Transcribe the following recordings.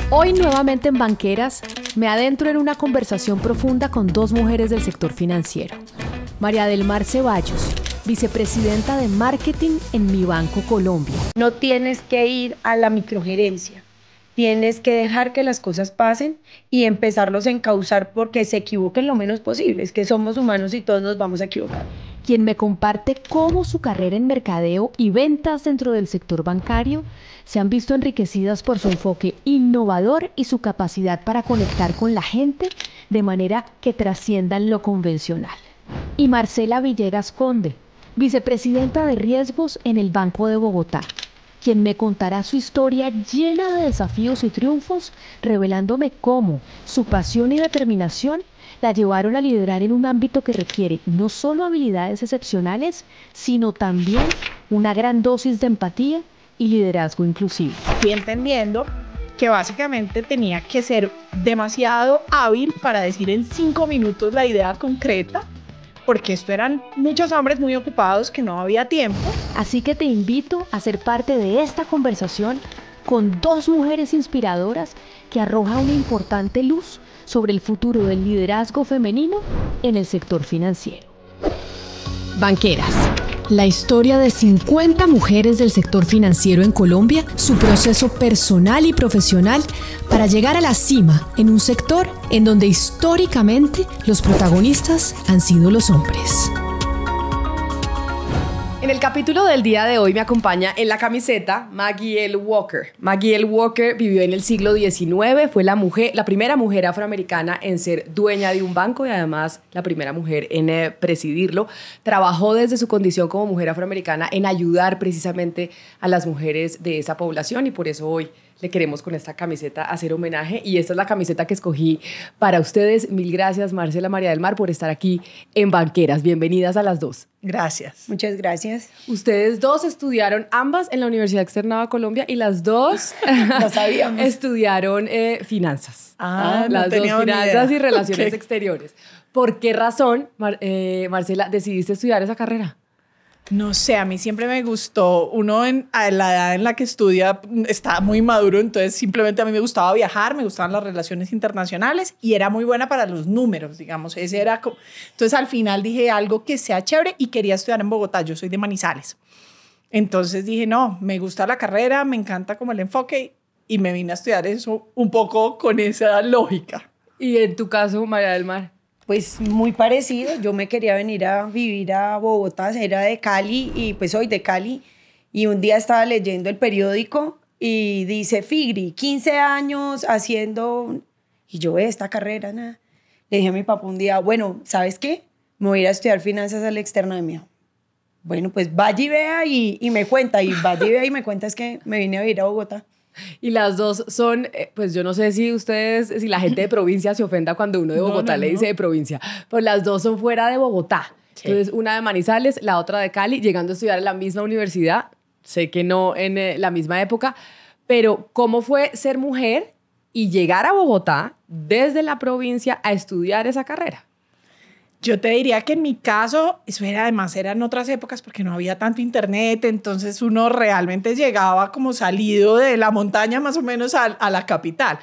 Hoy nuevamente en Banqueras me adentro en una conversación profunda con dos mujeres del sector financiero. María del Mar Ceballos, vicepresidenta de marketing en Mi Banco Colombia. No tienes que ir a la microgerencia, tienes que dejar que las cosas pasen y empezarlos a encauzar porque se equivoquen lo menos posible. Es que somos humanos y todos nos vamos a equivocar. Quien me comparte cómo su carrera en mercadeo y ventas dentro del sector bancario se han visto enriquecidas por su enfoque innovador y su capacidad para conectar con la gente de manera que trasciendan lo convencional. Y Marcela Villegas Conde, vicepresidenta de riesgos en el Banco de Bogotá, quien me contará su historia llena de desafíos y triunfos, revelándome cómo su pasión y determinación la llevaron a liderar en un ámbito que requiere no solo habilidades excepcionales, sino también una gran dosis de empatía y liderazgo inclusivo. Fui entendiendo que básicamente tenía que ser demasiado hábil para decir en 5 minutos la idea concreta, porque esto eran muchos hombres muy ocupados que no había tiempo. Así que te invito a ser parte de esta conversación con dos mujeres inspiradoras que arrojan una importante luz sobre el futuro del liderazgo femenino en el sector financiero. Banqueras, la historia de 50 mujeres del sector financiero en Colombia, su proceso personal y profesional para llegar a la cima en un sector en donde históricamente los protagonistas han sido los hombres. En el capítulo del día de hoy me acompaña en la camiseta Maggie L. Walker. Maggie L. Walker vivió en el siglo XIX, fue la primera mujer afroamericana en ser dueña de un banco y además la primera mujer en presidirlo. Trabajó desde su condición como mujer afroamericana en ayudar precisamente a las mujeres de esa población y por eso hoy le queremos con esta camiseta hacer homenaje y esta es la camiseta que escogí para ustedes. Mil gracias, Marcela, María del Mar, por estar aquí en Banqueras. Bienvenidas a las dos. Gracias. Muchas gracias. Ustedes dos estudiaron ambas en la Universidad Externada de Colombia y las dos Lo sabíamos. estudiaron finanzas. No las dos, tenía finanzas idea. y relaciones Ok. exteriores. ¿Por qué razón, Marcela, decidiste estudiar esa carrera? No sé, a mí siempre me gustó, a la edad en la que estudia está muy maduro, entonces simplemente a mí me gustaba viajar, me gustaban las relaciones internacionales y era muy buena para los números, digamos, entonces al final dije algo que sea chévere y quería estudiar en Bogotá, yo soy de Manizales, entonces dije no, me gusta la carrera, me encanta como el enfoque y me vine a estudiar eso un poco con esa lógica. Y en tu caso, María del Mar. Pues muy parecido, yo me quería venir a vivir a Bogotá, era de Cali y pues soy de Cali y un día estaba leyendo el periódico y dice Figri, 15 años haciendo, y yo esta carrera, nada. Le dije a mi papá un día, bueno, ¿sabes qué? Me voy a ir a estudiar finanzas al externo de mío. Bueno, pues vaya y vea y me cuenta, y vaya y vea y me cuenta es que me vine a vivir a Bogotá. Y las dos son, pues yo no sé si si la gente de provincia se ofenda cuando uno de Bogotá le dice de provincia, pero las dos son fuera de Bogotá. Sí. Entonces, una de Manizales, la otra de Cali, llegando a estudiar en la misma universidad, sé que no en la misma época, pero ¿cómo fue ser mujer y llegar a Bogotá desde la provincia a estudiar esa carrera? Yo te diría que en mi caso, además eran otras épocas porque no había tanto internet, entonces uno realmente llegaba como salido de la montaña más o menos a la capital.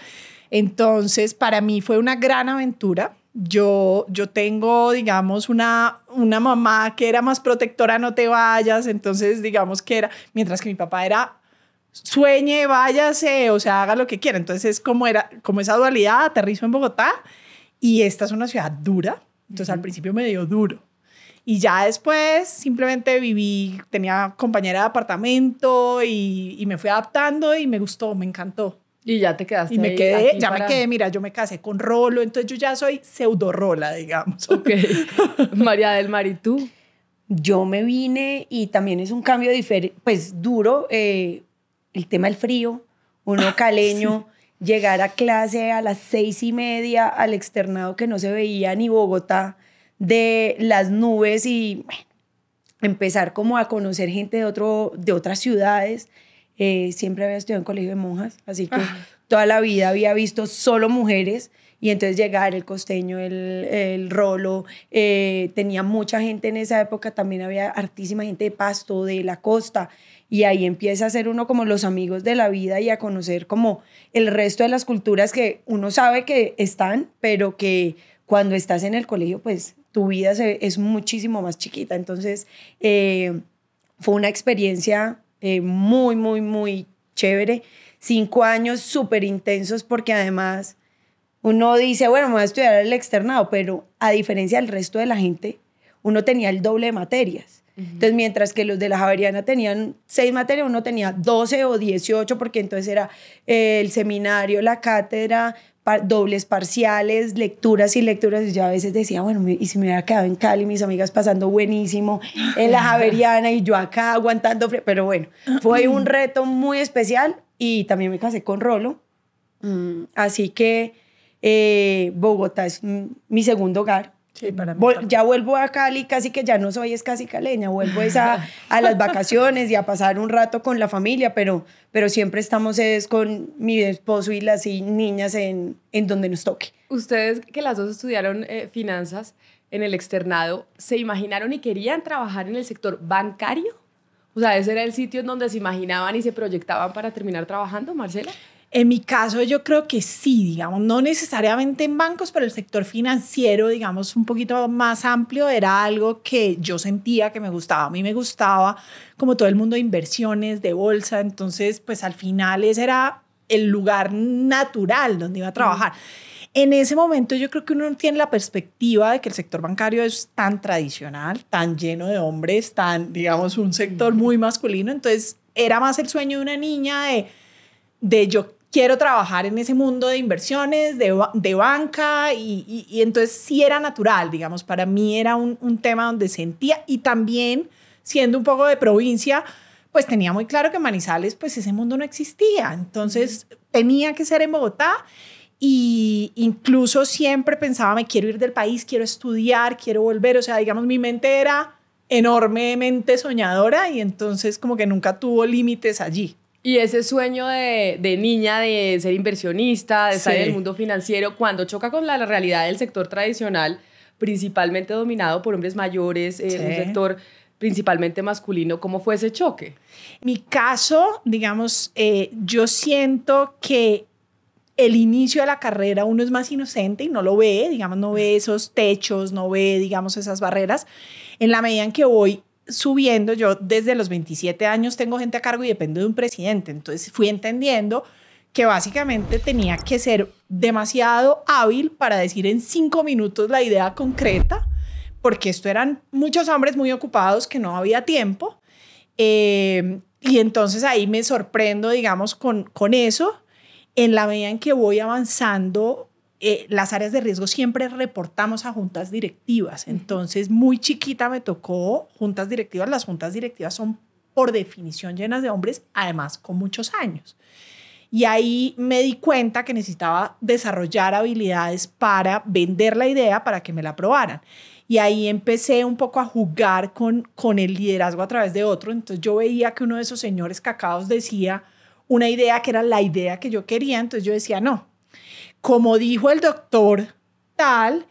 Entonces, para mí fue una gran aventura. Yo tengo, digamos, una mamá que era más protectora, no te vayas, entonces digamos que era, mientras que mi papá era sueñe, váyase, o sea, haga lo que quiera. Entonces, como esa dualidad, aterrizo en Bogotá y esta es una ciudad dura. Entonces al principio me dio duro y ya después simplemente tenía compañera de apartamento y me fui adaptando y me gustó, me encantó. Y ya te quedaste y me ahí, quedé, me quedé, mira, yo me casé con Rolo, entonces yo ya soy pseudo Rola, digamos. Ok. María del Mar, ¿y tú? Yo me vine y también es un cambio diferente, pues duro, el tema del frío, uno caleño, sí. Llegar a clase a las 6:30 al externado que no se veía ni Bogotá de las nubes y bueno, empezar como a conocer gente de otras ciudades. Siempre había estudiado en colegio de monjas, así que toda la vida había visto solo mujeres y entonces llegar el costeño, el Rolo, tenía mucha gente en esa época, también había hartísima gente de Pasto, de la costa y ahí empieza a ser uno como los amigos de la vida y a conocer como el resto de las culturas que uno sabe que están, pero que cuando estás en el colegio, pues tu vida es muchísimo más chiquita. Entonces, fue una experiencia muy, muy, muy chévere. 5 años súper intensos porque además uno dice, bueno, me voy a estudiar el externado, pero a diferencia del resto de la gente, uno tenía el doble de materias. Entonces, mientras que los de la Javeriana tenían 6 materias, uno tenía 12 o 18, porque entonces era el seminario, la cátedra, dobles parciales, lecturas y lecturas. Y yo a veces decía, bueno, y si me hubiera quedado en Cali, mis amigas pasando buenísimo en la Javeriana y yo acá aguantando frío. Pero bueno, fue un reto muy especial y también me casé con Rolo. Así que Bogotá es mi segundo hogar. Sí, para mí Ya vuelvo a Cali, casi que ya no soy casi caleña, vuelvo a las vacaciones y a pasar un rato con la familia, pero siempre estamos con mi esposo y las niñas en donde nos toque. Ustedes que las dos estudiaron finanzas en el externado, ¿se imaginaron y querían trabajar en el sector bancario? O sea, ¿ese era el sitio en donde se imaginaban y se proyectaban para terminar trabajando, Marcela? En mi caso, yo creo que sí, digamos, no necesariamente en bancos, pero el sector financiero, digamos, un poquito más amplio, era algo que yo sentía que me gustaba. A mí me gustaba como todo el mundo de inversiones, de bolsa, entonces, pues al final ese era el lugar natural donde iba a trabajar. En ese momento yo creo que uno tiene la perspectiva de que el sector bancario es tan tradicional, tan lleno de hombres, tan, digamos, un sector muy masculino, entonces era más el sueño de una niña de yo quiero trabajar en ese mundo de inversiones, de banca, y entonces sí era natural, digamos, para mí era un tema donde sentía, y también siendo un poco de provincia, pues tenía muy claro que en Manizales, pues ese mundo no existía, entonces tenía que ser en Bogotá, y incluso siempre pensaba, me quiero ir del país, quiero estudiar, quiero volver, o sea, digamos, mi mente era enormemente soñadora, y entonces como que nunca tuvo límites allí. Y ese sueño de niña de ser inversionista, de estar Sí. en el mundo financiero, cuando choca con la realidad del sector tradicional, principalmente dominado por hombres mayores, Sí. un sector principalmente masculino, ¿cómo fue ese choque? Mi caso, digamos, yo siento que el inicio de la carrera uno es más inocente y no lo ve, digamos, no ve esos techos, no ve, digamos, esas barreras. En la medida en que voy subiendo, yo desde los 27 años tengo gente a cargo y dependo de un presidente, entonces fui entendiendo que básicamente tenía que ser demasiado hábil para decir en 5 minutos la idea concreta, porque esto eran muchos hombres muy ocupados que no había tiempo, y entonces ahí me sorprendo, digamos, con eso. En la medida en que voy avanzando, las áreas de riesgo siempre reportamos a juntas directivas. Entonces, muy chiquita me tocó juntas directivas. Las juntas directivas son, por definición, llenas de hombres, además con muchos años. Y ahí me di cuenta que necesitaba desarrollar habilidades para vender la idea para que me la aprobaran. Y ahí empecé un poco a jugar con el liderazgo a través de otro. Entonces, yo veía que uno de esos señores cacaos decía una idea que era la idea que yo quería. Entonces, yo decía, no. Como dijo el doctor tal,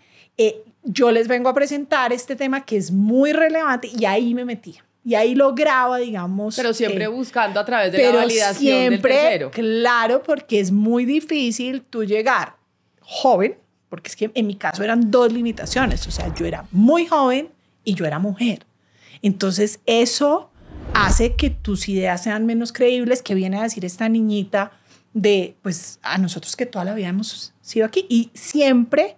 yo les vengo a presentar este tema que es muy relevante, y ahí me metí. Y ahí lograba, digamos... Pero siempre buscando a través de la validación del tercero. Claro, porque es muy difícil tú llegar joven, porque es que en mi caso eran 2 limitaciones. O sea, yo era muy joven y yo era mujer. Entonces, eso hace que tus ideas sean menos creíbles, que viene a decir esta niñita de, pues, a nosotros que toda la vida hemos sido aquí, y siempre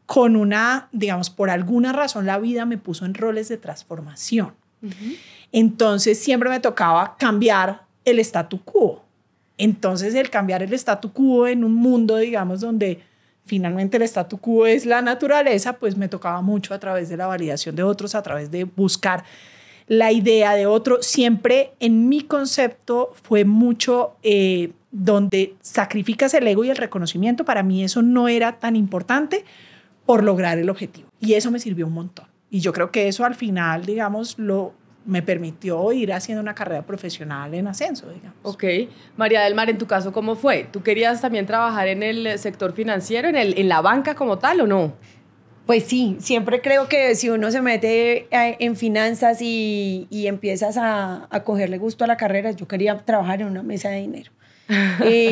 con una, digamos, por alguna razón la vida me puso en roles de transformación. Entonces siempre me tocaba cambiar el statu quo. Entonces el cambiar el statu quo en un mundo, digamos, donde finalmente el statu quo es la naturaleza, pues me tocaba mucho a través de la validación de otros, a través de buscar la idea de otro. Siempre en mi concepto fue mucho donde sacrificas el ego y el reconocimiento. Para mí eso no era tan importante por lograr el objetivo. Y eso me sirvió un montón. Y yo creo que eso al final, digamos, me permitió ir haciendo una carrera profesional en ascenso, digamos. Ok. María del Mar, en tu caso, ¿cómo fue? ¿Tú querías también trabajar en el sector financiero, en la banca como tal o no? Pues sí, siempre creo que si uno se mete en finanzas y empiezas a cogerle gusto a la carrera, yo quería trabajar en una mesa de dinero.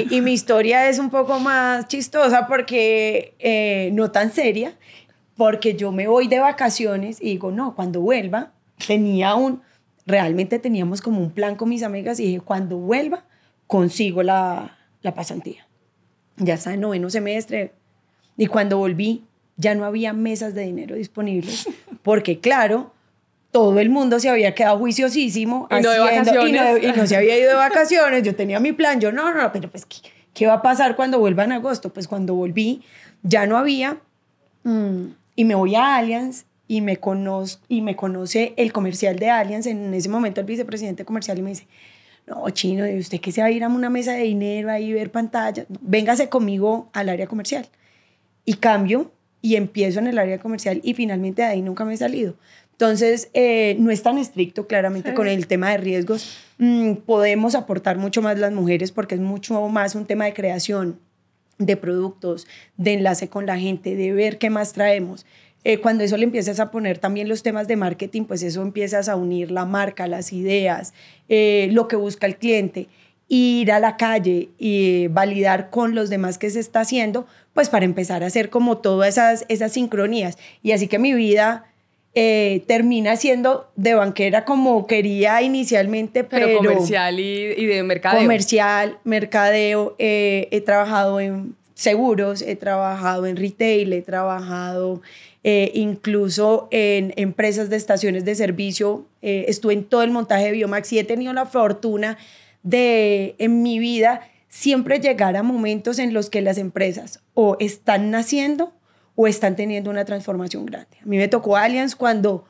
Y mi historia es un poco más chistosa porque no tan seria, porque yo me voy de vacaciones y digo, no, cuando vuelva, realmente teníamos como un plan con mis amigas y dije, cuando vuelva, consigo la pasantía. Ya está en 9º semestre y cuando volví, ya no había mesas de dinero disponibles, porque claro, todo el mundo se había quedado juiciosísimo y no se había ido de vacaciones. Yo tenía mi plan, yo no, pero pues, ¿qué va a pasar cuando vuelva en agosto? Pues cuando volví, ya no había, y me voy a Allianz, y me conoce el comercial de Allianz, en ese momento el vicepresidente comercial, y me dice, no, Chino, ¿y usted qué se va a ir a una mesa de dinero ahí, ver pantallas? No, véngase conmigo al área comercial. Y cambio, y empiezo en el área comercial y finalmente de ahí nunca me he salido. Entonces, no es tan estricto claramente con el tema de riesgos. Podemos aportar mucho más las mujeres porque es mucho más un tema de creación de productos, de enlace con la gente, de ver qué más traemos. Cuando eso le empiezas a poner también los temas de marketing, pues eso empiezas a unir la marca, las ideas, lo que busca el cliente, ir a la calle y validar con los demás qué se está haciendo, pues para empezar a hacer como todas esas sincronías. Y así que mi vida termina siendo de banquera como quería inicialmente, pero comercial y de mercadeo. Comercial, mercadeo, he trabajado en seguros, he trabajado en retail, he trabajado incluso en empresas de estaciones de servicio, estuve en todo el montaje de Biomax y he tenido la fortuna de en mi vida siempre llegar a momentos en los que las empresas o están naciendo o están teniendo una transformación grande. A mí me tocó Allianz cuando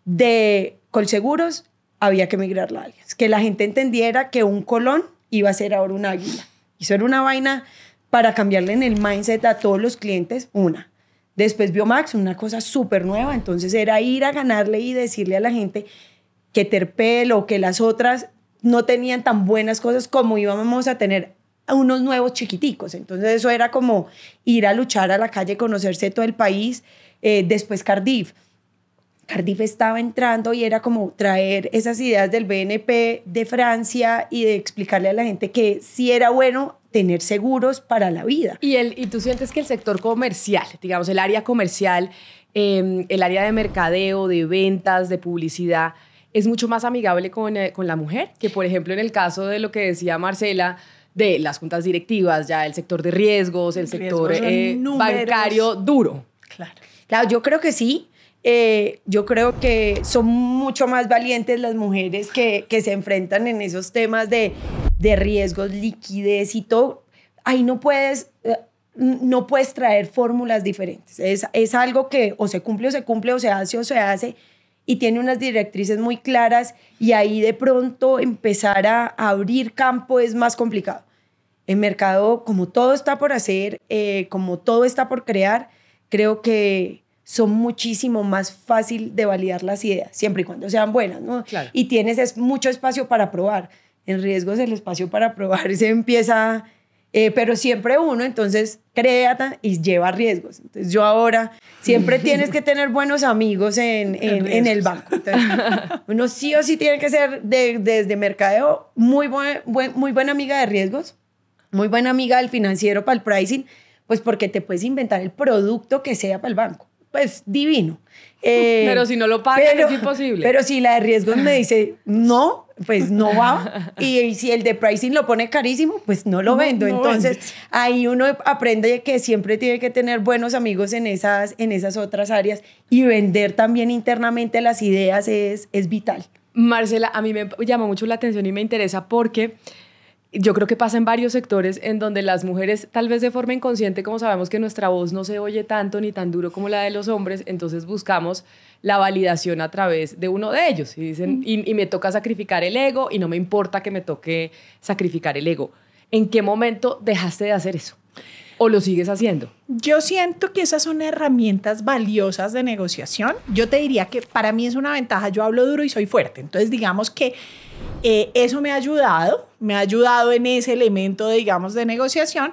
de Colseguros había que migrar a Allianz, que la gente entendiera que un Colón iba a ser ahora un Águila. Y eso era una vaina para cambiarle en el mindset a todos los clientes, una. Después Biomax, una cosa súper nueva, entonces era ir a ganarle y decirle a la gente que Terpel o que las otras no tenían tan buenas cosas como íbamos a tener unos nuevos chiquiticos. Entonces eso era como ir a luchar a la calle, conocerse todo el país. Después Cardif estaba entrando y era como traer esas ideas del BNP de Francia y de explicarle a la gente que sí era bueno tener seguros para la vida. ¿Y tú sientes que el sector comercial, digamos el área comercial, el área de mercadeo, de ventas, de publicidad, es mucho más amigable con la mujer? Que por ejemplo en el caso de lo que decía Marcela, de las juntas directivas, ya el sector de riesgos, el sector bancario duro. Claro, yo creo que sí. Yo creo que son mucho más valientes las mujeres que se enfrentan en esos temas de riesgos, liquidez y todo. Ahí no puedes traer fórmulas diferentes. Es algo que o se cumple o se hace, y tiene unas directrices muy claras, y ahí de pronto empezar a abrir campo es más complicado. En mercado, como todo está por hacer, como todo está por crear, creo que son muchísimo más fácil de validar las ideas, siempre y cuando sean buenas, ¿no? Claro. Y tienes mucho espacio para probar. En riesgos el espacio para probar se empieza, pero siempre uno entonces crea y lleva riesgos. Entonces yo ahora siempre tienes que tener buenos amigos en el banco. Entonces, uno sí o sí tiene que ser desde mercadeo muy buena amiga de riesgos, muy buena amiga del financiero para el pricing, pues porque te puedes inventar el producto que sea para el banco. Pues divino. Pero si no lo pagan es imposible. Pero si la de riesgos me dice no, pues no va. Y si el de pricing lo pone carísimo, pues no lo vendo. No Entonces vendes. ahí uno aprende que siempre tiene que tener buenos amigos en esas otras áreas, y vender también internamente las ideas es vital. Marcela, a mí me llama mucho la atención y me interesa porque yo creo que pasa en varios sectores en donde las mujeres, tal vez de forma inconsciente, como sabemos que nuestra voz no se oye tanto ni tan duro como la de los hombres, entonces buscamos la validación a través de uno de ellos. Y dicen, y me toca sacrificar el ego, y no me importa que me toque sacrificar el ego. ¿En qué momento dejaste de hacer eso? ¿O lo sigues haciendo? Yo siento que esas son herramientas valiosas de negociación. Yo te diría que para mí es una ventaja. Yo hablo duro y soy fuerte. Entonces, digamos que eso me ha ayudado en ese elemento, digamos, de negociación.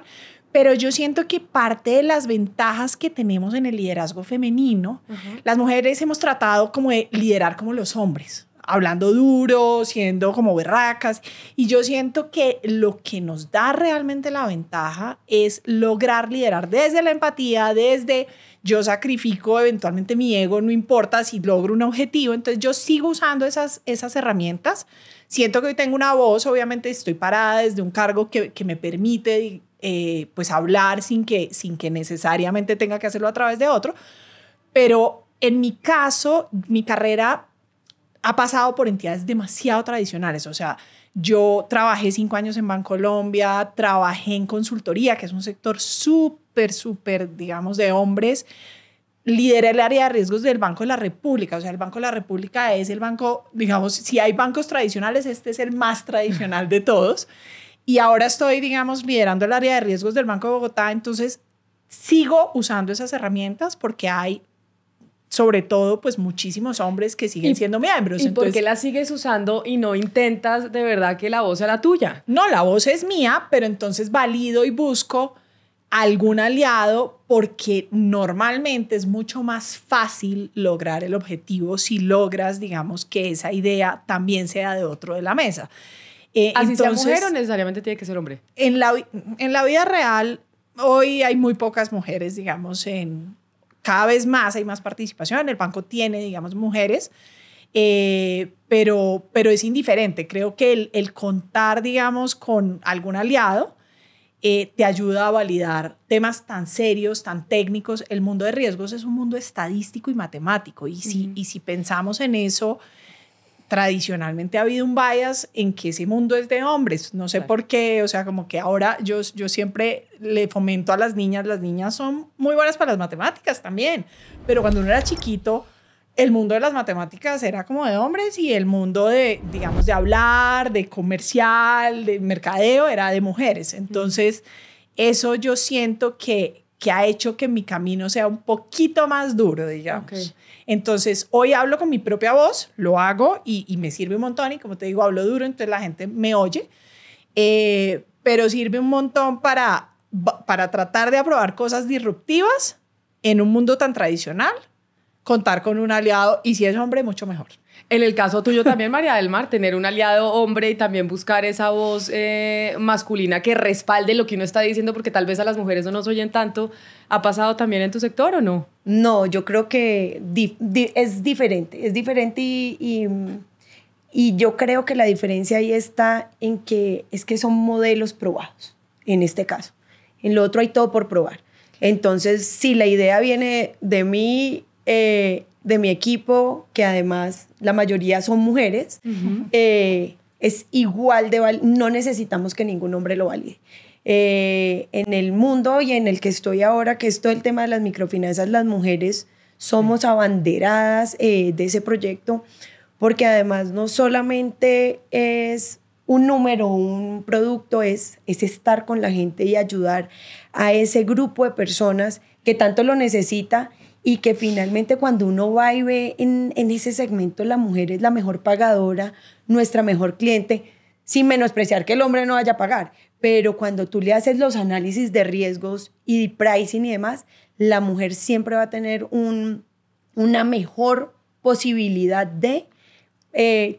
Pero yo siento que parte de las ventajas que tenemos en el liderazgo femenino, las mujeres hemos tratado como de liderar como los hombres, hablando duro, siendo como berracas. Y yo siento que lo que nos da realmente la ventaja es lograr liderar desde la empatía, desde yo sacrifico eventualmente mi ego, no importa si logro un objetivo. Entonces yo sigo usando esas herramientas. Siento que hoy tengo una voz, obviamente estoy parada desde un cargo que me permite pues hablar sin que necesariamente tenga que hacerlo a través de otro. Pero en mi caso, mi carrera ha pasado por entidades demasiado tradicionales. O sea, yo trabajé 5 años en Bancolombia, trabajé en consultoría, que es un sector súper, digamos, de hombres. Lideré el área de riesgos del Banco de la República. O sea, el Banco de la República es el banco, digamos, si hay bancos tradicionales, este es el más tradicional de todos. Y ahora estoy, digamos, liderando el área de riesgos del Banco de Bogotá. Entonces, sigo usando esas herramientas porque hay, sobre todo, pues muchísimos hombres que siguen siendo miembros. ¿Y entonces, por qué las sigues usando y no intentas de verdad que la voz sea la tuya? No, la voz es mía, pero entonces valido y busco algún aliado porque normalmente es mucho más fácil lograr el objetivo si logras, digamos, que esa idea también sea de otro de la mesa. ¿Así sea mujer o necesariamente tiene que ser hombre? En la vida real, hoy hay muy pocas mujeres, digamos, cada vez más hay más participación. El banco tiene, digamos, mujeres, pero es indiferente. Creo que el contar, digamos, con algún aliado te ayuda a validar temas tan serios, tan técnicos. El mundo de riesgos es un mundo estadístico y matemático. Y si pensamos en eso, tradicionalmente ha habido un bias en que ese mundo es de hombres. No sé por qué, o sea, como que ahora yo siempre le fomento a las niñas son muy buenas para las matemáticas también, pero cuando uno era chiquito, el mundo de las matemáticas era como de hombres y el mundo de, digamos, de hablar, de comercial, de mercadeo era de mujeres. Entonces, eso yo siento que ha hecho que mi camino sea un poquito más duro, digamos. Okay. Entonces, hoy hablo con mi propia voz, lo hago y me sirve un montón. Y como te digo, hablo duro, entonces la gente me oye. Pero sirve un montón para tratar de aprobar cosas disruptivas en un mundo tan tradicional, contar con un aliado y si es hombre, mucho mejor. En el caso tuyo también, María del Mar, tener un aliado hombre y también buscar esa voz masculina que respalde lo que uno está diciendo, porque tal vez a las mujeres no nos oyen tanto. ¿Ha pasado también en tu sector o no? No, yo creo que es diferente. Es diferente y yo creo que la diferencia ahí está en que es que son modelos probados, en este caso. En lo otro hay todo por probar. Entonces, si la idea viene de mí, de mi equipo, que además la mayoría son mujeres, es igual de no necesitamos que ningún hombre lo valide. En el mundo y en el que estoy ahora, que es todo el tema de las microfinanzas, las mujeres somos abanderadas de ese proyecto, porque además no solamente es un número, un producto, es estar con la gente y ayudar a ese grupo de personas que tanto lo necesita. Y que finalmente cuando uno va y ve en ese segmento, la mujer es la mejor pagadora, nuestra mejor cliente, sin menospreciar que el hombre no vaya a pagar. Pero cuando tú le haces los análisis de riesgos y de pricing y demás, la mujer siempre va a tener una mejor posibilidad de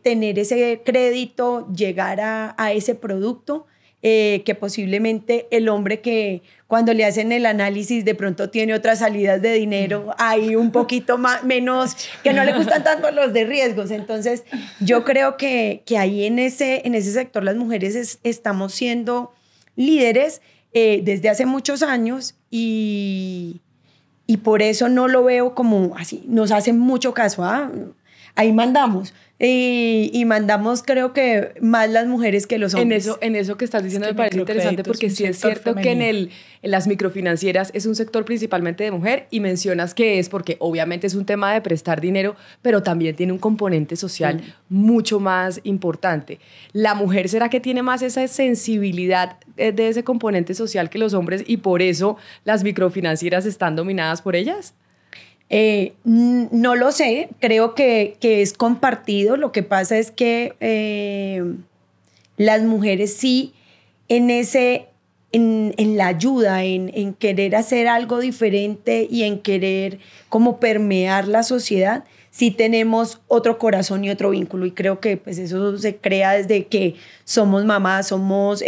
tener ese crédito, llegar a ese producto, que posiblemente el hombre que cuando le hacen el análisis de pronto tiene otras salidas de dinero, hay un poquito menos, que no le gustan tanto los de riesgos. Entonces yo creo que ahí en ese sector las mujeres estamos siendo líderes desde hace muchos años y por eso no lo veo como así, nos hacen mucho caso, ahí mandamos. Y mandamos, creo que más las mujeres que los hombres. En eso que estás diciendo me parece interesante, porque sí es cierto que en las microfinancieras es un sector principalmente de mujer, y mencionas que es porque obviamente es un tema de prestar dinero, pero también tiene un componente social mucho más importante. ¿La mujer será que tiene más esa sensibilidad de ese componente social que los hombres y por eso las microfinancieras están dominadas por ellas? No lo sé, creo que es compartido. Lo que pasa es que las mujeres sí, en ese en la ayuda, en querer hacer algo diferente y en querer como permear la sociedad, sí tenemos otro corazón y otro vínculo. Y creo que pues eso se crea desde que somos mamás, somos...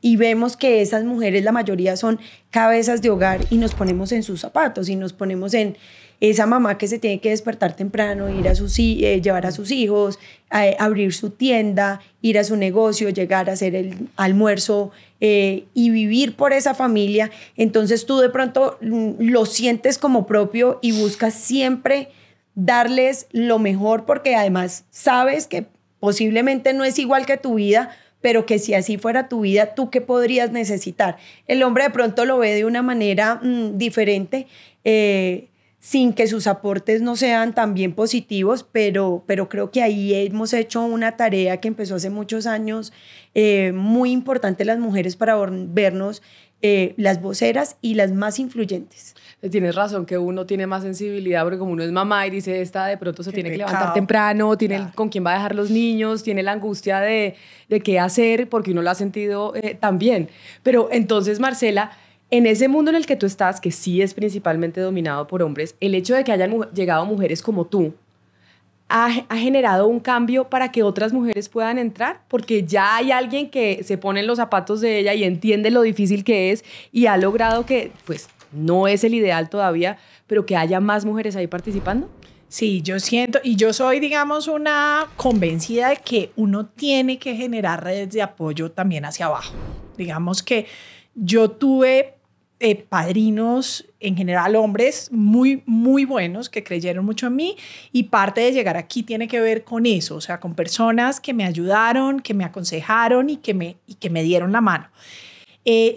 y vemos que esas mujeres, la mayoría son cabezas de hogar y nos ponemos en sus zapatos y nos ponemos en esa mamá que se tiene que despertar temprano, ir a llevar a sus hijos, abrir su tienda, ir a su negocio, llegar a hacer el almuerzo y vivir por esa familia. Entonces tú de pronto lo sientes como propio y buscas siempre darles lo mejor porque además sabes que posiblemente no es igual que tu vida, pero que si así fuera tu vida, ¿tú qué podrías necesitar? El hombre de pronto lo ve de una manera diferente, sin que sus aportes no sean también positivos, pero creo que ahí hemos hecho una tarea que empezó hace muchos años, muy importante las mujeres para vernos las voceras y las más influyentes. Tienes razón que uno tiene más sensibilidad porque como uno es mamá y dice esta de pronto se tiene que pecado. levantar temprano, tiene con quién va a dejar los niños, tiene la angustia de qué hacer porque uno lo ha sentido también. Pero entonces, Marcela, en ese mundo en el que tú estás, que sí es principalmente dominado por hombres, el hecho de que hayan llegado mujeres como tú ha generado un cambio para que otras mujeres puedan entrar, porque ya hay alguien que se pone en los zapatos de ella y entiende lo difícil que es y ha logrado que, pues, no es el ideal todavía, pero que haya más mujeres ahí participando. Sí, yo siento, y yo soy, digamos, una convencida de que uno tiene que generar redes de apoyo también hacia abajo. Digamos que yo tuve padrinos, en general hombres, muy, muy buenos que creyeron mucho en mí y parte de llegar aquí tiene que ver con eso, o sea, con personas que me ayudaron, que me aconsejaron y que me dieron la mano.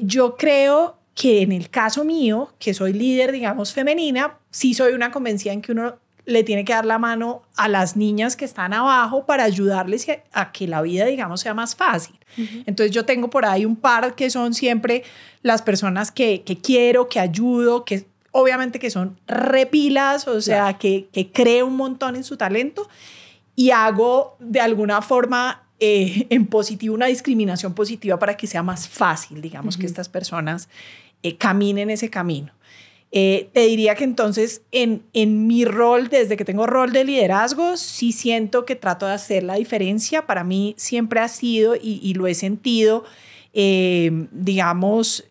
Yo creo que en el caso mío, que soy líder, digamos, femenina, sí soy una convencida en que uno le tiene que dar la mano a las niñas que están abajo para ayudarles a que la vida, digamos, sea más fácil. Entonces yo tengo por ahí un par que son siempre las personas que quiero, que ayudo, que obviamente que son repilas, o sea, que creo un montón en su talento y hago de alguna forma en positivo una discriminación positiva para que sea más fácil, digamos, que estas personas caminen ese camino. Te diría que entonces en mi rol, desde que tengo rol de liderazgo, sí siento que trato de hacer la diferencia. Para mí siempre ha sido y lo he sentido, digamos,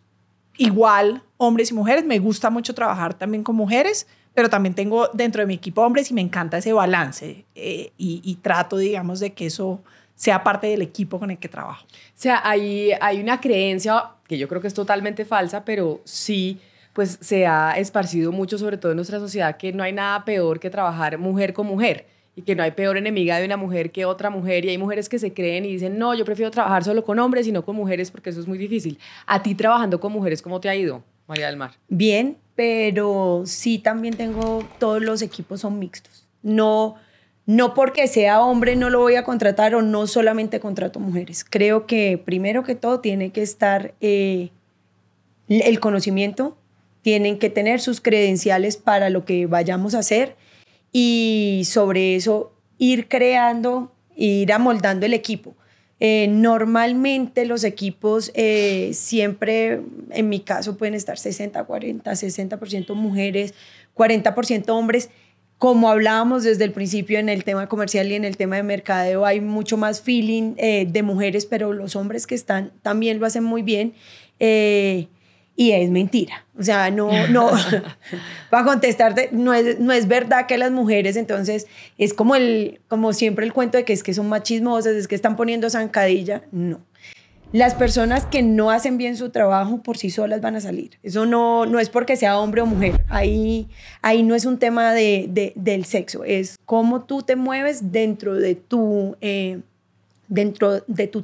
igual hombres y mujeres. Me gusta mucho trabajar también con mujeres, pero también tengo dentro de mi equipo hombres y me encanta ese balance y trato, digamos, de que eso sea parte del equipo con el que trabajo. O sea, hay una creencia que yo creo que es totalmente falsa, pero sí, pues se ha esparcido mucho, sobre todo en nuestra sociedad, que no hay nada peor que trabajar mujer con mujer y que no hay peor enemiga de una mujer que otra mujer, y hay mujeres que se creen y dicen, no, yo prefiero trabajar solo con hombres y no con mujeres porque eso es muy difícil. A ti trabajando con mujeres, ¿cómo te ha ido, María del Mar? Bien, pero sí también todos los equipos son mixtos. No porque sea hombre no lo voy a contratar o no solamente contrato mujeres. Creo que primero que todo tiene que estar el conocimiento, tienen que tener sus credenciales para lo que vayamos a hacer y sobre eso ir creando, ir amoldando el equipo. Normalmente los equipos siempre, en mi caso, pueden estar 60-40, 60% mujeres, 40% hombres. Como hablábamos desde el principio en el tema comercial y en el tema de mercadeo, hay mucho más feeling de mujeres, pero los hombres que están también lo hacen muy bien. Y es mentira. O sea, no para contestarte, no es verdad que las mujeres, entonces, es como siempre el cuento de que es que son más chismosas, es que están poniendo zancadilla. No. Las personas que no hacen bien su trabajo por sí solas van a salir. Eso no es porque sea hombre o mujer. Ahí no es un tema del sexo. Es cómo tú te mueves dentro de tu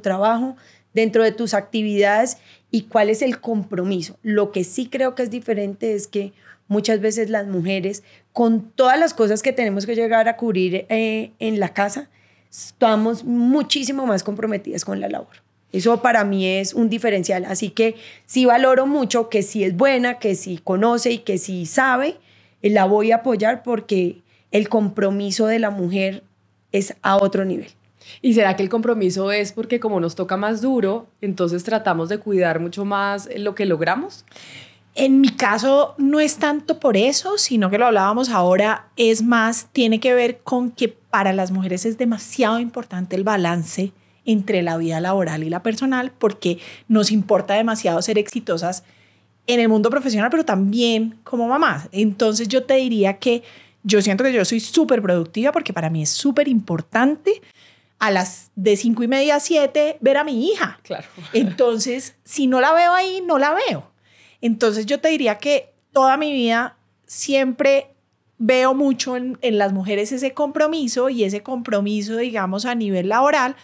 trabajo, dentro de tus actividades y cuál es el compromiso. Lo que sí creo que es diferente es que muchas veces las mujeres, con todas las cosas que tenemos que llegar a cubrir en la casa, estamos muchísimo más comprometidas con la labor. Eso para mí es un diferencial. Así que sí valoro mucho que si es buena, que si conoce y que si sabe, la voy a apoyar porque el compromiso de la mujer es a otro nivel. ¿Y será que el compromiso es porque como nos toca más duro, entonces tratamos de cuidar mucho más lo que logramos? En mi caso no es tanto por eso, sino que lo hablábamos ahora, es más, tiene que ver con que para las mujeres es demasiado importante el balance entre la vida laboral y la personal, porque nos importa demasiado ser exitosas en el mundo profesional, pero también como mamás. Entonces yo te diría que yo siento que yo soy súper productiva porque para mí es súper importante a las de 5:30 a 7 ver a mi hija. Claro. Entonces, si no la veo ahí, no la veo. Entonces yo te diría que toda mi vida siempre veo mucho en las mujeres ese compromiso y ese compromiso, digamos, a nivel laboral,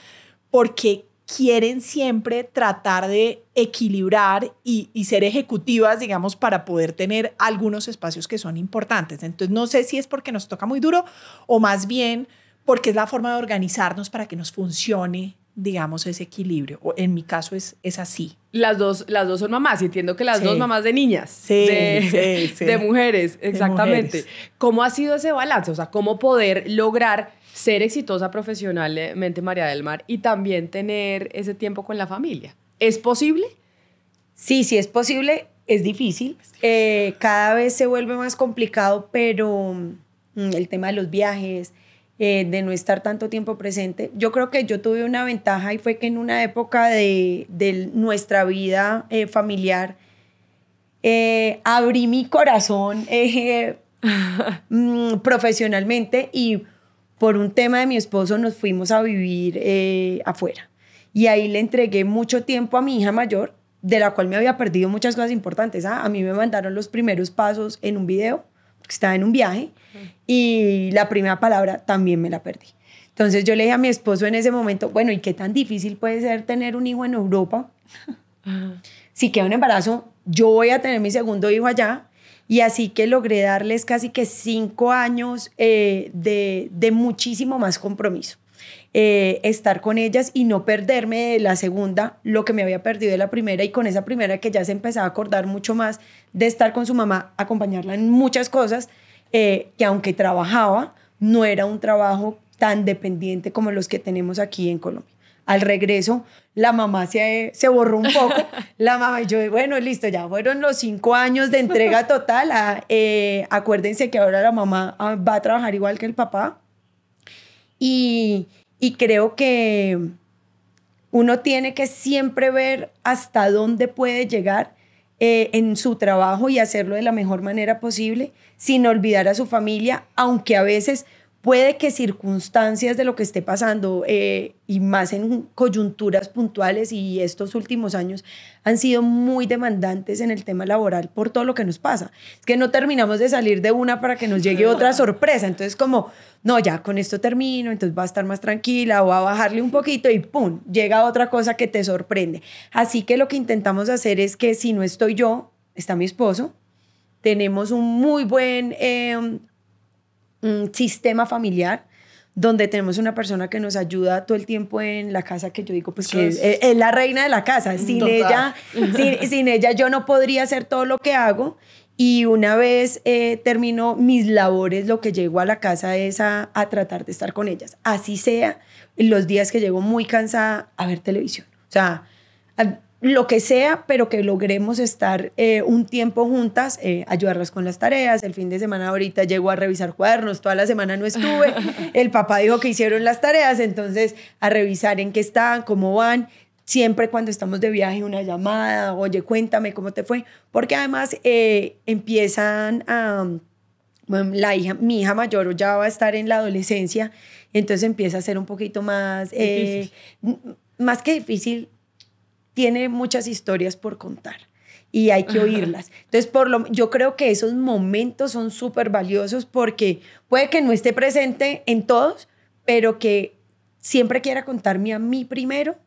porque quieren siempre tratar de equilibrar y ser ejecutivas, digamos, para poder tener algunos espacios que son importantes. Entonces, no sé si es porque nos toca muy duro o más bien porque es la forma de organizarnos para que nos funcione, digamos, ese equilibrio. O en mi caso es así. Las dos son mamás y entiendo que las dos mamás de niñas, sí. De mujeres, exactamente. De mujeres. ¿Cómo ha sido ese balance? O sea, ¿cómo poder lograr ser exitosa profesionalmente, María del Mar, y también tener ese tiempo con la familia? ¿Es posible? Sí, sí es posible, es difícil. Cada vez se vuelve más complicado, pero el tema de los viajes, de no estar tanto tiempo presente, yo creo que yo tuve una ventaja y fue que en una época de nuestra vida familiar abrí mi corazón profesionalmente y por un tema de mi esposo nos fuimos a vivir afuera. Y ahí le entregué mucho tiempo a mi hija mayor, de la cual me había perdido muchas cosas importantes. A mí me mandaron los primeros pasos en un video, porque estaba en un viaje, y la primera palabra también me la perdí. Entonces yo le dije a mi esposo en ese momento, bueno, ¿y qué tan difícil puede ser tener un hijo en Europa? Si queda un embarazo, yo voy a tener mi segundo hijo allá. Y así que logré darles casi que 5 años de muchísimo más compromiso. Estar con ellas y no perderme de la segunda, lo que me había perdido de la primera, y con esa primera que ya se empezaba a acordar mucho más de estar con su mamá, acompañarla en muchas cosas, que aunque trabajaba, no era un trabajo tan dependiente como los que tenemos aquí en Colombia. Al regreso, la mamá se borró un poco. La mamá y yo, bueno, listo, ya fueron los 5 años de entrega total. Acuérdense que ahora la mamá va a trabajar igual que el papá. Y creo que uno tiene que siempre ver hasta dónde puede llegar en su trabajo y hacerlo de la mejor manera posible, sin olvidar a su familia, aunque a veces puede que circunstancias de lo que esté pasando y más en coyunturas puntuales, y estos últimos años han sido muy demandantes en el tema laboral por todo lo que nos pasa. Es que no terminamos de salir de una para que nos llegue otra sorpresa. Entonces como, no, ya con esto termino, entonces va a estar más tranquila o a bajarle un poquito y ¡pum! Llega otra cosa que te sorprende. Así que lo que intentamos hacer es que si no estoy yo, está mi esposo. Tenemos un muy buen un sistema familiar donde tenemos una persona que nos ayuda todo el tiempo en la casa, que yo digo pues que es la reina de la casa. Sin ella yo no podría hacer todo lo que hago, y una vez termino mis labores, lo que llego a la casa es a tratar de estar con ellas, así sea los días que llego muy cansada a ver televisión, o sea, lo que sea, pero que logremos estar un tiempo juntas, ayudarlas con las tareas. El fin de semana ahorita llego a revisar cuadernos, toda la semana no estuve, el papá dijo que hicieron las tareas, entonces a revisar en qué están, cómo van. Siempre cuando estamos de viaje una llamada, oye, cuéntame cómo te fue, porque además empiezan a... Bueno, mi hija mayor ya va a estar en la adolescencia, entonces empieza a ser un poquito más... más que difícil, tiene muchas historias por contar y hay que oírlas. Entonces, yo creo que esos momentos son súper valiosos, porque puede que no esté presente en todos, pero que siempre quiera contarme a mí primero,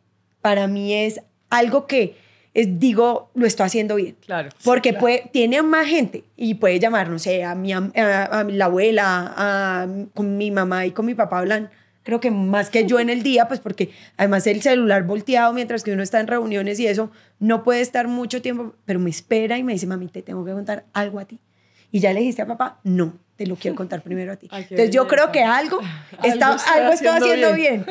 para mí es algo que digo, lo estoy haciendo bien. Claro. Porque sí, claro. Tiene más gente y puede llamar, no sé, a la abuela, con mi mamá y con mi papá hablan, creo que más que yo en el día, pues porque además el celular volteado mientras que uno está en reuniones y eso, no puede estar mucho tiempo, pero me espera y me dice, mami, te tengo que contar algo a ti. ¿Y ya le dijiste a papá? No, te lo quiero contar primero a ti. Ay, Entonces yo belleza. creo que algo estoy haciendo bien.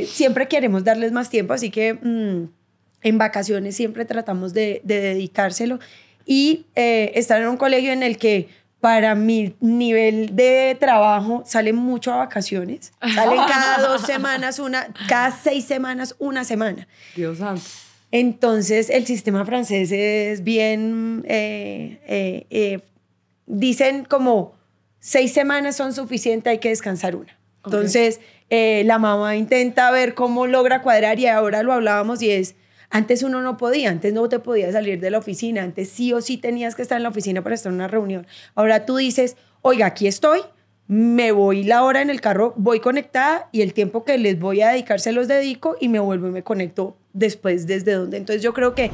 Siempre queremos darles más tiempo, así que en vacaciones siempre tratamos de dedicárselo y estar en un colegio en el que para mi nivel de trabajo salen mucho a vacaciones. Salen cada 2 semanas, cada 6 semanas, una semana. Dios santo. Entonces, el sistema francés es bien... dicen como 6 semanas son suficientes, hay que descansar una. Entonces, la mamá intenta ver cómo logra cuadrar y ahora lo hablábamos y es... Antes uno no podía, antes no te podías salir de la oficina, antes sí o sí tenías que estar en la oficina para estar en una reunión. Ahora tú dices, oiga, aquí estoy, me voy la hora en el carro, voy conectada y el tiempo que les voy a dedicar se los dedico y me vuelvo y me conecto después desde donde. Entonces yo creo que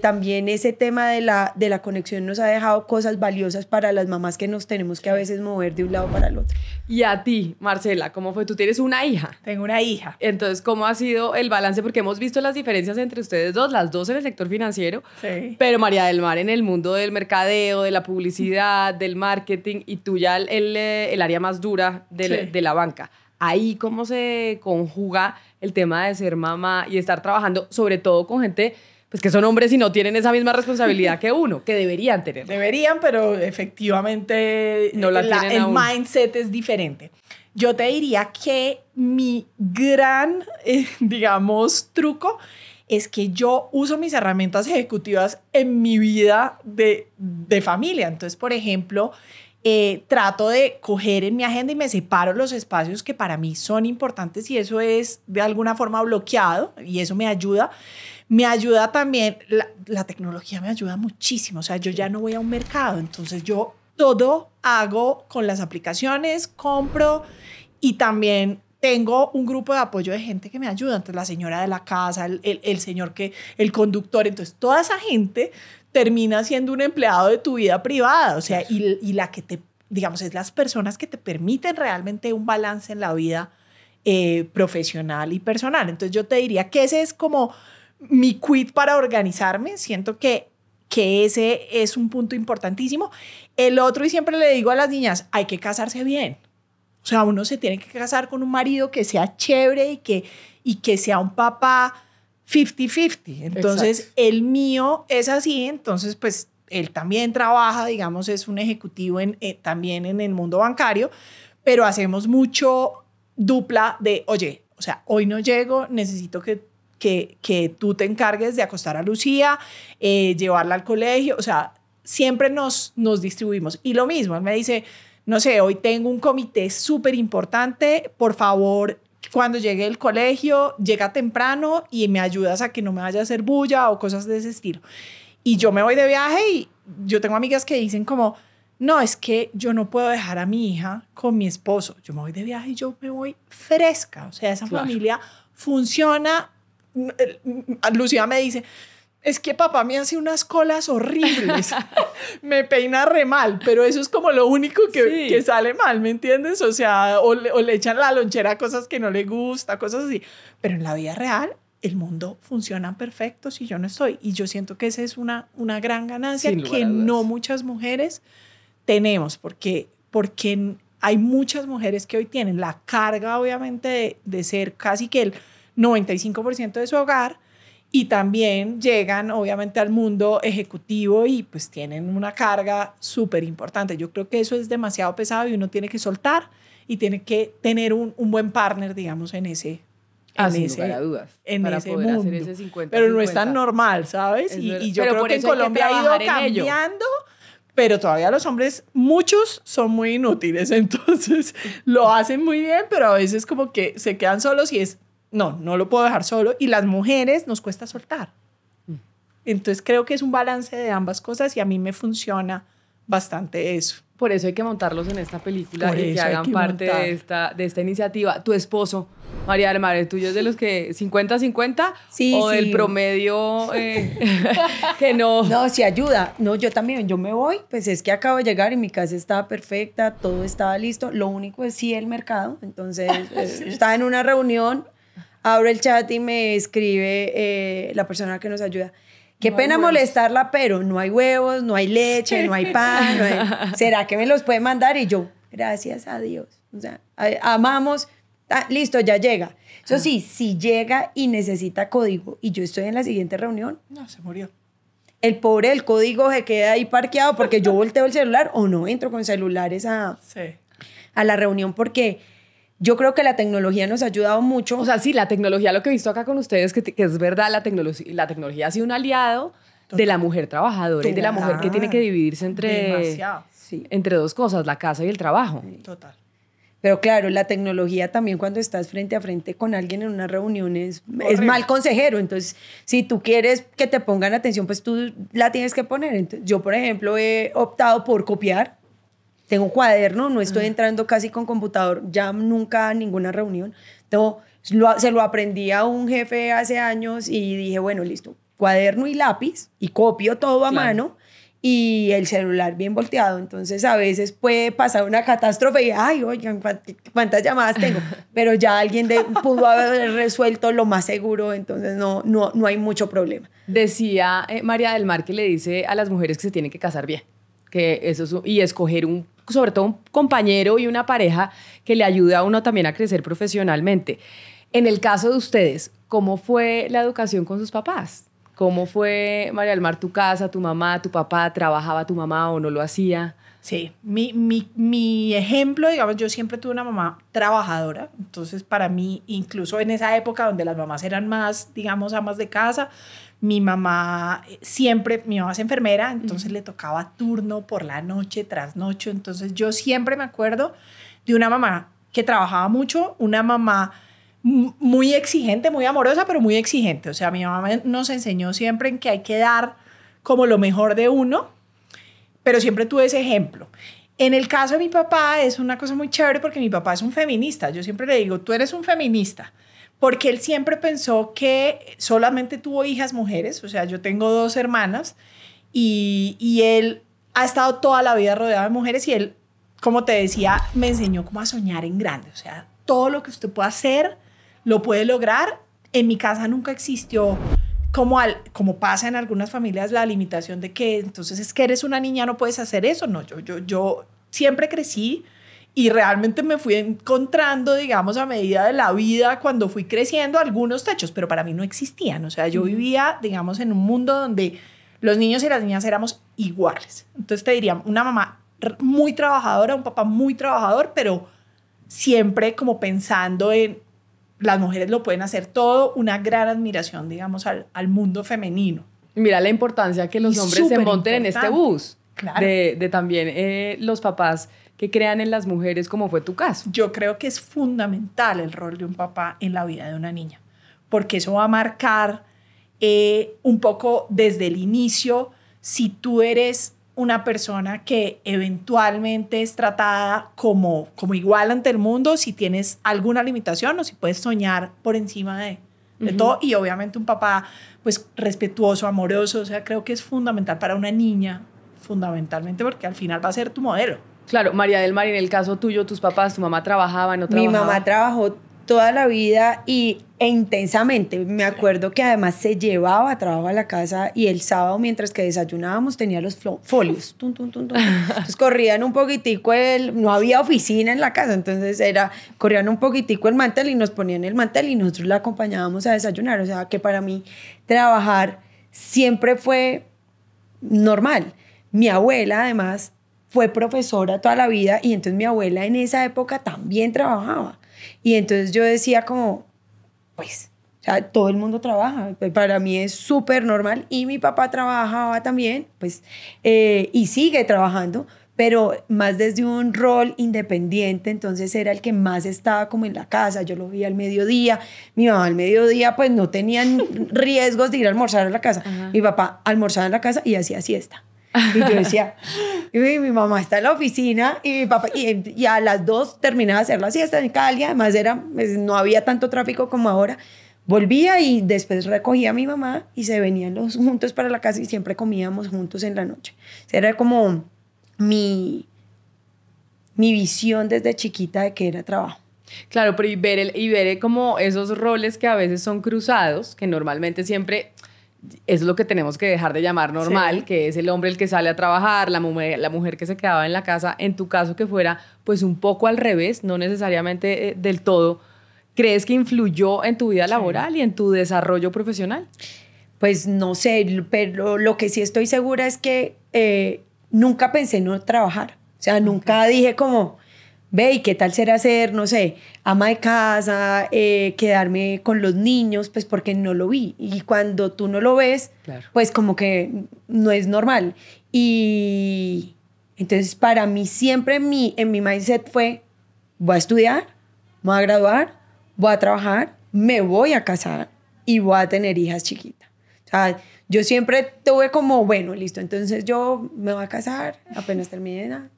también ese tema de la conexión nos ha dejado cosas valiosas para las mamás que nos tenemos que a veces mover de un lado para el otro. Y a ti, Marcela, ¿cómo fue? Tú tienes una hija. Tengo una hija. Entonces, ¿cómo ha sido el balance? Porque hemos visto las diferencias entre ustedes dos, las dos en el sector financiero, Sí. pero María del Mar en el mundo del mercadeo, de la publicidad, del marketing, y tú ya el área más dura de la banca. Ahí, ¿cómo se conjuga el tema de ser mamá y estar trabajando, sobre todo con gente pues, que son hombres y no tienen esa misma responsabilidad que uno, que deberían tener? Deberían, pero efectivamente No la tienen el aún. mindset es diferente. Yo te diría que mi gran, digamos, truco es que yo uso mis herramientas ejecutivas en mi vida de familia. Entonces, por ejemplo, trato de coger en mi agenda y me separo los espacios que para mí son importantes y eso es de alguna forma bloqueado y eso me ayuda. Me ayuda también, la tecnología me ayuda muchísimo, o sea, yo ya no voy a un mercado, entonces yo todo hago con las aplicaciones, compro y también tengo un grupo de apoyo de gente que me ayuda, entonces la señora de la casa, el señor el conductor, entonces toda esa gente termina siendo un empleado de tu vida privada, o sea, y la que te, digamos, es las personas que te permiten realmente un balance en la vida profesional y personal. Entonces yo te diría que ese es como mi quid para organizarme. Siento que ese es un punto importantísimo. El otro, y siempre le digo a las niñas, hay que casarse bien. O sea, uno se tiene que casar con un marido que sea chévere y que sea un papá 50-50. Entonces, Exacto. el mío es así. Entonces, pues, él también trabaja, digamos, es un ejecutivo también en el mundo bancario, pero hacemos mucho dupla de, oye, o sea, hoy no llego, necesito que tú te encargues de acostar a Lucía, llevarla al colegio, o sea, siempre nos distribuimos. Y lo mismo, él me dice, no sé, hoy tengo un comité súper importante, por favor, cuando llegue el colegio, llega temprano y me ayudas a que no me vaya a hacer bulla o cosas de ese estilo. Y yo me voy de viaje y yo tengo amigas que dicen como, no, es que yo no puedo dejar a mi hija con mi esposo. Yo me voy de viaje y yo me voy fresca. O sea, esa familia funciona. Lucía me dice, es que papá me hace unas colas horribles, me peina re mal, pero eso es como lo único que sale mal, ¿me entiendes? O sea, o le echan la lonchera cosas que no le gusta, cosas así. Pero en la vida real, el mundo funciona perfecto si yo no estoy. Y yo siento que esa es una gran ganancia que no muchas mujeres tenemos, porque hay muchas mujeres que hoy tienen la carga, obviamente, de ser casi que el 95% de su hogar y también llegan obviamente al mundo ejecutivo y pues tienen una carga súper importante. Yo creo que eso es demasiado pesado y uno tiene que soltar y tiene que tener un buen partner, digamos, en ese sin lugar a dudas, en para ese poder mundo. hacer ese 50-50. Pero no es tan normal, ¿sabes? Y yo creo que en Colombia ha ido cambiando, pero todavía los hombres, muchos son muy inútiles, entonces lo hacen muy bien, pero a veces como que se quedan solos y es, no lo puedo dejar solo. Y las mujeres nos cuesta soltar. Entonces creo que es un balance de ambas cosas y a mí me funciona bastante eso. Por eso hay que montarlos en esta película y que hagan parte de esta iniciativa. Tu esposo, María del Mar, ¿el tuyo es de los que 50-50? Sí, ¿O del promedio que no? No, sí ayuda. No, yo también, yo me voy, pues es que acabo de llegar y mi casa estaba perfecta, todo estaba listo. Lo único es sí el mercado. Entonces, estaba en una reunión, abro el chat y me escribe la persona que nos ayuda. Qué No hay pena huevos. molestarla, pero no hay huevos, no hay leche, no hay pan. ¿Será que me los puede mandar? Y yo, gracias a Dios. O sea, amamos, listo, ya llega. Eso sí, si llega y necesita código y yo estoy en la siguiente reunión, No, se murió. el pobre del código se queda ahí parqueado porque yo volteo el celular o no entro con celulares Sí. a la reunión porque yo creo que la tecnología nos ha ayudado mucho. O sea, sí, la tecnología, lo que he visto acá con ustedes, que es verdad, la tecnología ha sido un aliado de la mujer trabajadora y de la mujer que tiene que dividirse Demasiado. Sí. entre dos cosas, la casa y el trabajo. Total. Pero claro, la tecnología también cuando estás frente a frente con alguien en una reunión es Horrible. mal consejero. Entonces, si tú quieres que te pongan atención, pues tú la tienes que poner. Entonces, yo, por ejemplo, he optado por copiar. Tengo un cuaderno, no estoy entrando casi con computador, ya nunca a ninguna reunión. Se lo aprendí a un jefe hace años y dije, bueno, listo, cuaderno y lápiz y copio todo a Claro. mano y el celular bien volteado. Entonces a veces puede pasar una catástrofe y, ay, oigan, ¿cuántas llamadas tengo? Pero ya alguien pudo haber resuelto lo más seguro, entonces no hay mucho problema. Decía María del Mar que le dice a las mujeres que se tienen que casar bien, que eso es y escoger sobre todo un compañero y una pareja que le ayude a uno también a crecer profesionalmente. En el caso de ustedes, ¿cómo fue la educación con sus papás? ¿Cómo fue, María del Mar, tu casa, tu mamá, tu papá? ¿Trabajaba tu mamá o no lo hacía? Sí, mi ejemplo, digamos, yo siempre tuve una mamá trabajadora, entonces para mí, incluso en esa época donde las mamás eran más, digamos, amas de casa, mi mamá es enfermera, entonces le tocaba turno por la noche tras noche, entonces yo siempre me acuerdo de una mamá que trabajaba mucho, una mamá muy exigente, muy amorosa, pero muy exigente, o sea, mi mamá nos enseñó siempre en que hay que dar como lo mejor de uno, pero siempre tuve ese ejemplo. En el caso de mi papá es una cosa muy chévere porque mi papá es un feminista. Yo siempre le digo, tú eres un feminista, porque él siempre pensó que solamente tuvo hijas mujeres, o sea, yo tengo 2 hermanas y él ha estado toda la vida rodeado de mujeres y él, como te decía, me enseñó cómo a soñar en grande, o sea, todo lo que usted pueda hacer lo puede lograr. En mi casa nunca existió como pasa en algunas familias, la limitación de que entonces es que eres una niña, no puedes hacer eso. No, yo siempre crecí y realmente me fui encontrando, digamos, a medida de la vida, cuando fui creciendo, algunos techos, pero para mí no existían. O sea, yo vivía, digamos, en un mundo donde los niños y las niñas éramos iguales. Entonces te diría, una mamá muy trabajadora, un papá muy trabajador, pero siempre como pensando en las mujeres lo pueden hacer todo, una gran admiración, digamos, al mundo femenino. Mira la importancia que los Y hombres se monten en este superimportante. bus. Claro. De también los papás que crean en las mujeres, como fue tu caso. Yo creo que es fundamental el rol de un papá en la vida de una niña, porque eso va a marcar un poco desde el inicio si tú eres una persona que eventualmente es tratada como igual ante el mundo, si tienes alguna limitación o si puedes soñar por encima de todo. Y obviamente un papá pues respetuoso, amoroso, o sea, creo que es fundamental para una niña, fundamentalmente porque al final va a ser tu modelo. Claro, María del Mar, en el caso tuyo, tus papás, tu mamá trabajaba, no Mi trabajaba. mamá trabajó toda la vida e intensamente. Me acuerdo que además se llevaba trabajo a la casa y el sábado mientras que desayunábamos tenía los folios. Tum, tum, tum, tum. Entonces corrían un poquitico, no había oficina en la casa, entonces corrían un poquitico el mantel y nos ponían el mantel y nosotros la acompañábamos a desayunar. O sea que para mí trabajar siempre fue normal. Mi abuela además fue profesora toda la vida y entonces mi abuela en esa época también trabajaba. Y entonces yo decía como, pues, o sea, todo el mundo trabaja. Para mí es súper normal. Y mi papá trabajaba también, pues, y sigue trabajando, pero más desde un rol independiente. Entonces era el que más estaba como en la casa. Yo lo veía al mediodía. Mi mamá al mediodía, pues, no tenían riesgos de ir a almorzar a la casa. Ajá. Mi papá almorzaba en la casa y hacía siesta. Y yo decía, y mi mamá está en la oficina y mi papá, y a las 2 terminaba de hacer la siesta en Cali, además no había tanto tráfico como ahora. Volvía y después recogía a mi mamá y se venían los juntos para la casa y siempre comíamos juntos en la noche. O sea, era como mi visión desde chiquita de que era trabajo. Claro, pero y ver como esos roles que a veces son cruzados, que normalmente siempre es lo que tenemos que dejar de llamar normal, Sí. que es el hombre el que sale a trabajar, la mujer que se quedaba en la casa. En tu caso, que fuera pues un poco al revés, no necesariamente del todo, ¿crees que influyó en tu vida laboral y en tu desarrollo profesional? Pues no sé, pero lo que sí estoy segura es que nunca pensé en no trabajar. O sea, nunca dije como, ve, ¿y qué tal será ser, no sé, ama de casa, quedarme con los niños? Pues porque no lo vi. Y cuando tú no lo ves, Claro. pues como que no es normal. Y entonces para mí siempre en mi mindset fue, voy a estudiar, voy a graduar, voy a trabajar, me voy a casar y voy a tener hijas chiquitas. O sea, yo siempre tuve como, bueno, listo, entonces yo me voy a casar, apenas termine nada,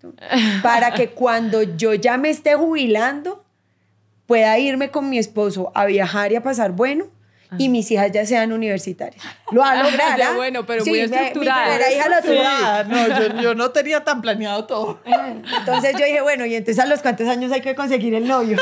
para que cuando yo ya me esté jubilando, pueda irme con mi esposo a viajar y a pasar bueno, y mis hijas ya sean universitarias. Lo va a lograr, Ya, ¿ah? bueno, pero Sí, muy mi estructurada. primera hija lo tuvo. No, yo no tenía tan planeado todo. Entonces yo dije, bueno, ¿y entonces a los cuántos años hay que conseguir el novio?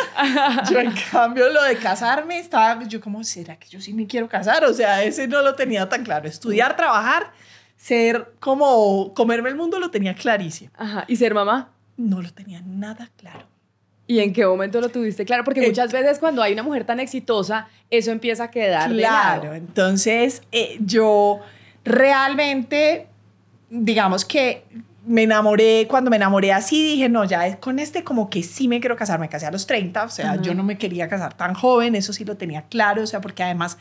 Yo, en cambio, lo de casarme, estaba yo como, ¿será que yo sí me quiero casar? O sea, ese no lo tenía tan claro. Estudiar, trabajar, ser como, comerme el mundo, lo tenía clarísimo. Ajá. ¿Y ser mamá? No lo tenía nada claro. ¿Y en qué momento lo tuviste claro? Porque muchas veces cuando hay una mujer tan exitosa, eso empieza a quedar de lado. Claro, entonces yo realmente, digamos que me enamoré, cuando me enamoré así, dije, no, ya con este como que sí me quiero casar. Me casé a los 30, o sea, yo no me quería casar tan joven, eso sí lo tenía claro, o sea, porque además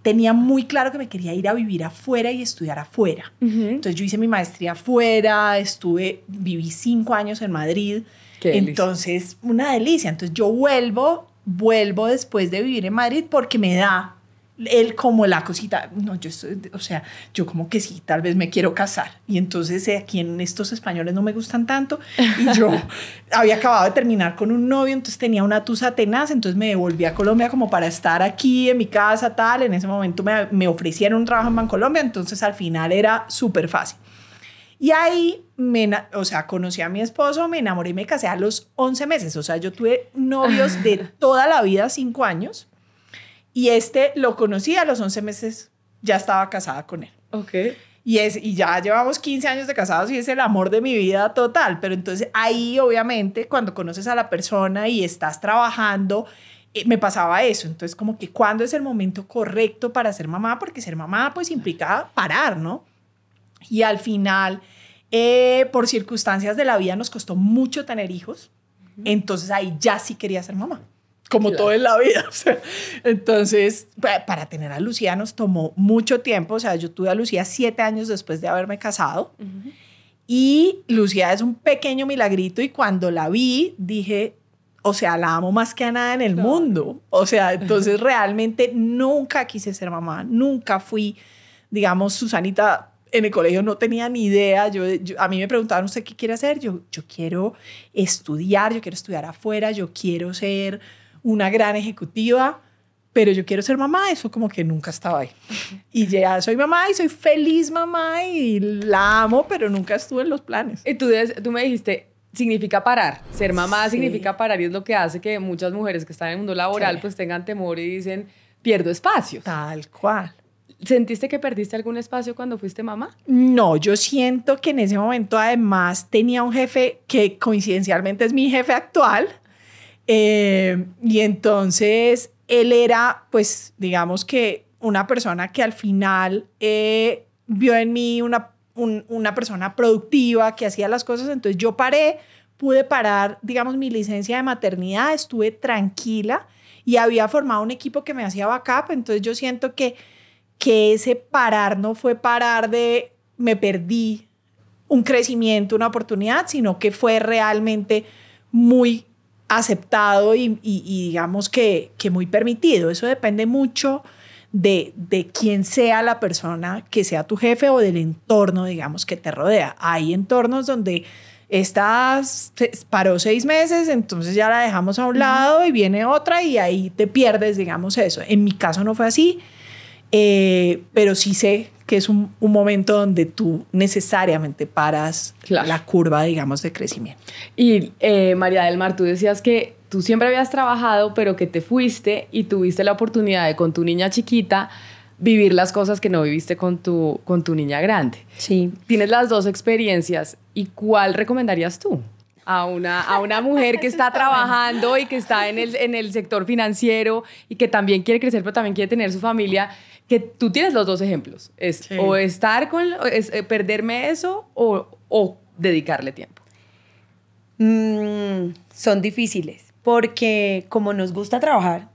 tenía muy claro que me quería ir a vivir afuera y estudiar afuera. Entonces yo hice mi maestría afuera, viví 5 años en Madrid. Qué delicia. Entonces, una delicia. Entonces yo vuelvo después de vivir en Madrid porque me da como la cosita, no, yo como que sí, tal vez me quiero casar. Y entonces aquí en estos españoles no me gustan tanto. Y yo había acabado de terminar con un novio, entonces tenía una tusa tenaz, entonces me devolví a Colombia como para estar aquí en mi casa, tal. En ese momento me ofrecieron un trabajo en Bancolombia, entonces al final era súper fácil. Y ahí, conocí a mi esposo, me enamoré y me casé a los 11 meses. O sea, yo tuve novios de toda la vida, 5 años. Y lo conocí a los 11 meses, ya estaba casada con él. Ok. Y ya llevamos 15 años de casados y es el amor de mi vida total. Pero entonces ahí, obviamente, cuando conoces a la persona y estás trabajando, me pasaba eso. Entonces, como que ¿cuándo es el momento correcto para ser mamá? Porque ser mamá, pues, implica parar, ¿no? Y al final, por circunstancias de la vida, nos costó mucho tener hijos. Entonces ahí ya sí quería ser mamá, como Claro. todo en la vida. O sea, entonces, para tener a Lucía nos tomó mucho tiempo. O sea, yo tuve a Lucía 7 años después de haberme casado. Y Lucía es un pequeño milagrito. Y cuando la vi, dije, o sea, la amo más que a nada en el mundo. O sea, entonces realmente nunca quise ser mamá. Nunca fui, digamos, Susanita. En el colegio no tenía ni idea. A mí me preguntaban, ¿usted qué quiere hacer? Yo quiero estudiar, yo quiero estudiar afuera, yo quiero ser una gran ejecutiva, pero yo quiero ser mamá. Eso como que nunca estaba ahí. Y ya soy mamá y soy feliz mamá y la amo, pero nunca estuve en los planes. Y tú me dijiste, significa parar. Ser mamá Sí. significa parar y es lo que hace que muchas mujeres que están en el mundo laboral Sí. pues tengan temor y dicen, pierdo espacios. Tal cual. ¿Sentiste que perdiste algún espacio cuando fuiste mamá? No, yo siento que en ese momento además tenía un jefe que coincidencialmente es mi jefe actual. Y entonces él era, pues, digamos que una persona que al final vio en mí una persona productiva que hacía las cosas. Entonces yo pude parar, digamos, mi licencia de maternidad, estuve tranquila y había formado un equipo que me hacía backup. Entonces yo siento que ese parar no fue parar de me perdí un crecimiento, una oportunidad, sino que fue realmente muy aceptado y digamos que muy permitido. Eso depende mucho de quién sea la persona que sea tu jefe o del entorno, digamos, que te rodea. Hay entornos donde paró 6 meses, entonces ya la dejamos a un lado y viene otra y ahí te pierdes, digamos, eso. En mi caso no fue así. Pero sí sé que es un momento donde tú necesariamente paras Claro. la curva, digamos, de crecimiento. Y María del Mar, tú decías que tú siempre habías trabajado, pero que te fuiste y tuviste la oportunidad de con tu niña chiquita vivir las cosas que no viviste con tu niña grande. Sí. Tienes las dos experiencias. ¿Y cuál recomendarías tú a una mujer que está trabajando y que está en el sector financiero y que también quiere crecer, pero también quiere tener su familia? Que tú tienes los dos ejemplos. Sí. O estar perderme eso o dedicarle tiempo. Son difíciles porque como nos gusta trabajar,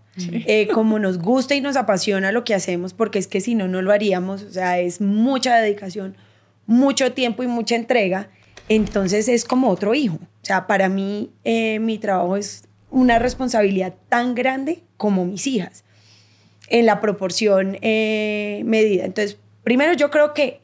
como nos gusta y nos apasiona lo que hacemos, porque es que si no, no lo haríamos, o sea, es mucha dedicación, mucho tiempo y mucha entrega, entonces es como otro hijo. O sea, para mí mi trabajo es una responsabilidad tan grande como mis hijas, en la proporción medida. Entonces, primero yo creo que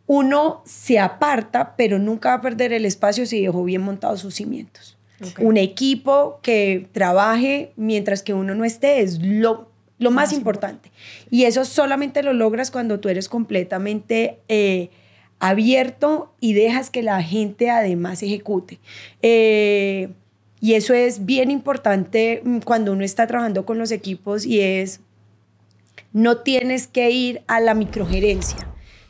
uno se aparta, pero nunca va a perder el espacio si dejó bien montados sus cimientos. Okay. Un equipo que trabaje mientras que uno no esté es lo más importante. Y eso solamente lo logras cuando tú eres completamente abierto y dejas que la gente además ejecute. Y eso es bien importante cuando uno está trabajando con los equipos y es, no tienes que ir a la microgerencia.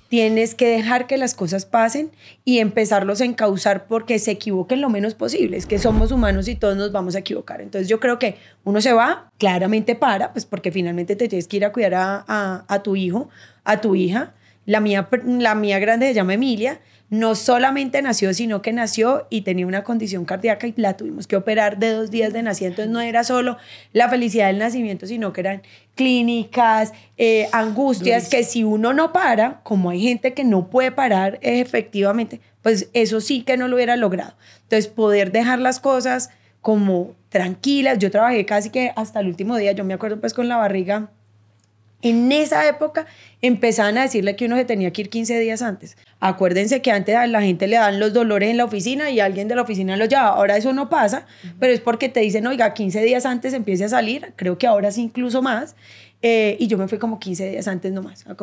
Tienes que dejar que las cosas pasen y empezarlos a encauzar porque se equivoquen lo menos posible. Es que somos humanos y todos nos vamos a equivocar. Entonces yo creo que uno se va, claramente para, pues porque finalmente te tienes que ir a cuidar a tu hijo, a tu hija. La mía grande se llama Emilia. No solamente nació, sino que nació y tenía una condición cardíaca y la tuvimos que operar de 2 días de nacimiento. Entonces no era solo la felicidad del nacimiento, sino que eran clínicas, angustias, que si uno no para, como hay gente que no puede parar efectivamente, pues eso sí que no lo hubiera logrado. Entonces poder dejar las cosas como tranquilas. Yo trabajé casi que hasta el último día, yo me acuerdo pues con la barriga. En esa época empezaban a decirle que uno se tenía que ir 15 días antes. Acuérdense que antes a la gente le dan los dolores en la oficina y alguien de la oficina los lleva. Ahora eso no pasa, pero es porque te dicen, oiga, 15 días antes empiece a salir. Creo que ahora sí incluso más. Y yo me fui como 15 días antes nomás, a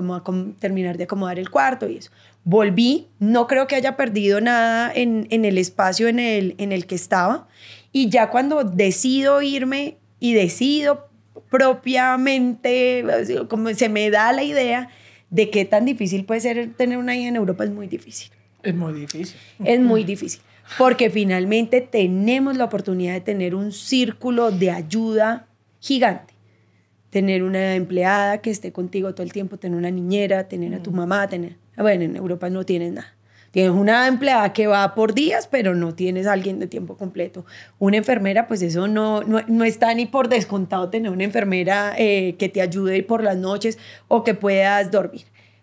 terminar de acomodar el cuarto y eso. Volví, no creo que haya perdido nada en el espacio en el que estaba. Y ya cuando decido irme y decido propiamente, como se me da la idea de qué tan difícil puede ser tener una hija en Europa, es muy difícil. Es muy difícil. Es muy difícil, porque finalmente tenemos la oportunidad de tener un círculo de ayuda gigante. Tener una empleada que esté contigo todo el tiempo, tener una niñera, tener a tu mamá, bueno, en Europa no tienes nada. Tienes una empleada que va por días, pero no tienes a alguien de tiempo completo. Una enfermera, pues eso no está ni por descontado tener una enfermera que te ayude por las noches o que puedas dormir.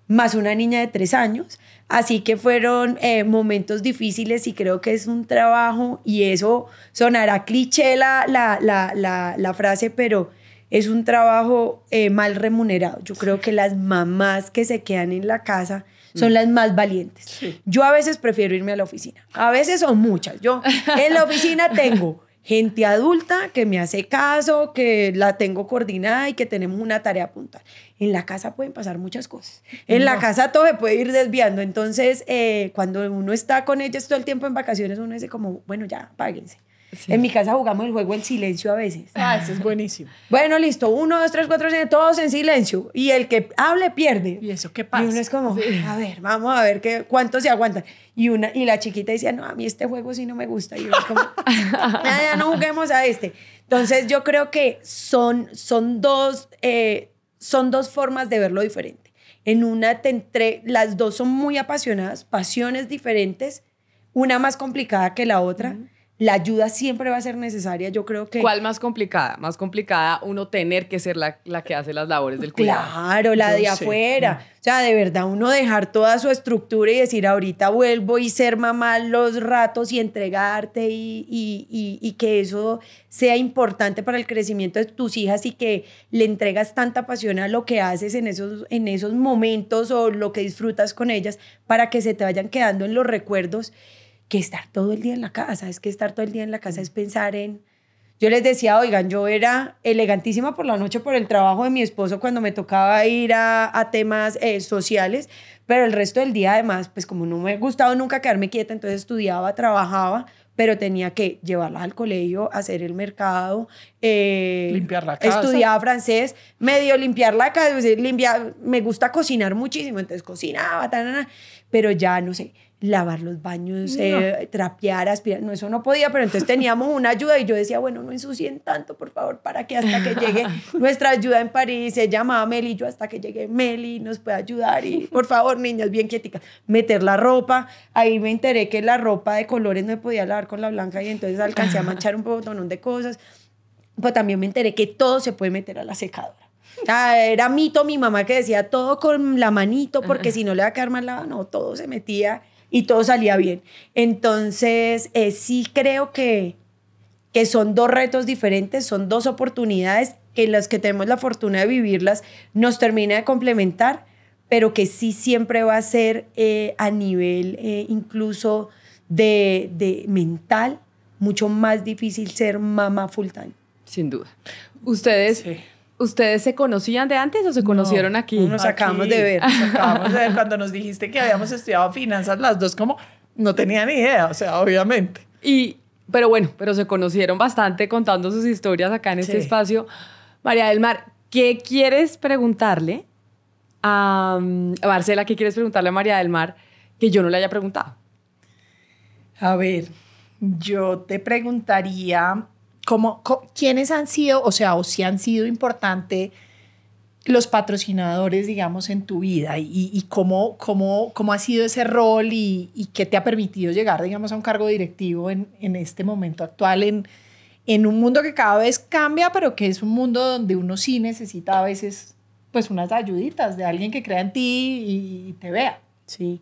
Más una niña de 3 años. Así que fueron momentos difíciles y creo que es un trabajo, y eso sonará cliché la frase, pero es un trabajo mal remunerado. Yo creo que las mamás que se quedan en la casa son las más valientes. Sí. Yo a veces prefiero irme a la oficina. A veces son muchas. Yo en la oficina tengo gente adulta que me hace caso, que la tengo coordinada y que tenemos una tarea puntual. En la casa pueden pasar muchas cosas. En la casa todo se puede ir desviando. Entonces, cuando uno está con ellas todo el tiempo en vacaciones, uno dice como, bueno, ya, páguense. Sí. En mi casa jugamos el juego en silencio a veces. Eso es buenísimo. Bueno, listo, 1, 2, 3, 4, 5, todos en silencio. Y el que hable pierde. ¿Y eso qué pasa? Y uno es como, a ver, vamos a ver cuánto se aguanta. Y la chiquita decía, no, a mí este juego sí no me gusta. Y uno es como, nada, no juguemos a este. Entonces yo creo que son dos formas de verlo diferente. En una las dos son muy apasionadas, pasiones diferentes, una más complicada que la otra. La ayuda siempre va a ser necesaria, yo creo que... ¿Cuál más complicada? Más complicada uno tener que ser la que hace las labores del cuidado. Claro, la de afuera. O sea, de verdad, uno dejar toda su estructura y decir, ahorita vuelvo y ser mamá los ratos y entregarte y que eso sea importante para el crecimiento de tus hijas y que le entregas tanta pasión a lo que haces en esos momentos o lo que disfrutas con ellas para que se te vayan quedando en los recuerdos. Que estar todo el día en la casa, es que estar todo el día en la casa es pensar en, Yo les decía, oigan, yo era elegantísima por la noche por el trabajo de mi esposo cuando me tocaba ir a temas sociales, pero el resto del día además, pues como no me ha gustado nunca quedarme quieta, entonces estudiaba, trabajaba, pero tenía que llevarlas al colegio, hacer el mercado, limpiar la casa. Estudiaba francés, medio limpiar la casa, me gusta cocinar muchísimo, entonces cocinaba, pero ya no sé, lavar los baños, trapear, aspirar, no, eso no podía, pero entonces teníamos una ayuda y yo decía, bueno, no ensucien tanto, por favor, para que hasta que llegue nuestra ayuda en París, se llamaba Meli, yo hasta que llegue Meli nos puede ayudar y por favor, niñas, bien quieticas, meter la ropa, ahí me enteré que la ropa de colores no me podía lavar con la blanca y entonces alcancé a manchar un montón de cosas, pues también me enteré que todo se puede meter a la secadora. Era mito mi mamá que decía todo con la manito porque si no le va a quedar mal lavado, no, todo se metía y todo salía bien. Entonces, sí creo que son dos retos diferentes, son dos oportunidades que las que tenemos la fortuna de vivirlas nos termina de complementar, pero que sí siempre va a ser a nivel incluso de mental mucho más difícil ser mamá full time. Sin duda. ¿Ustedes se conocían de antes o se conocieron aquí? Nos acabamos de ver. Nos acabamos de ver cuando nos dijiste que habíamos estudiado finanzas las dos, como no tenía ni idea, o sea, obviamente. Pero se conocieron bastante contando sus historias acá en este espacio. María del Mar, ¿qué quieres preguntarle a Marcela? ¿Qué quieres preguntarle a María del Mar que yo no le haya preguntado? A ver, yo te preguntaría ¿quiénes han sido, o si han sido importantes los patrocinadores, digamos, en tu vida y cómo ha sido ese rol y qué te ha permitido llegar, digamos, a un cargo directivo en este momento actual en un mundo que cada vez cambia, pero que es un mundo donde uno sí necesita a veces pues unas ayuditas de alguien que crea en ti y te vea. Sí,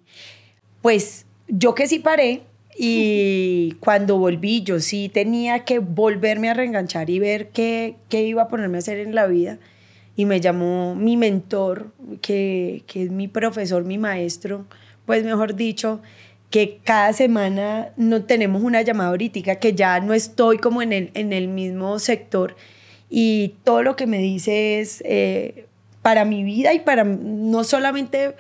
pues yo que sí paré. Y cuando volví, yo sí tenía que volverme a reenganchar y ver qué iba a ponerme a hacer en la vida. Y me llamó mi mentor, que es mi profesor, mi maestro, pues mejor dicho, que cada semana no tenemos una llamada ahorita, que ya no estoy como en el mismo sector. Y todo lo que me dice es para mi vida y para no solamente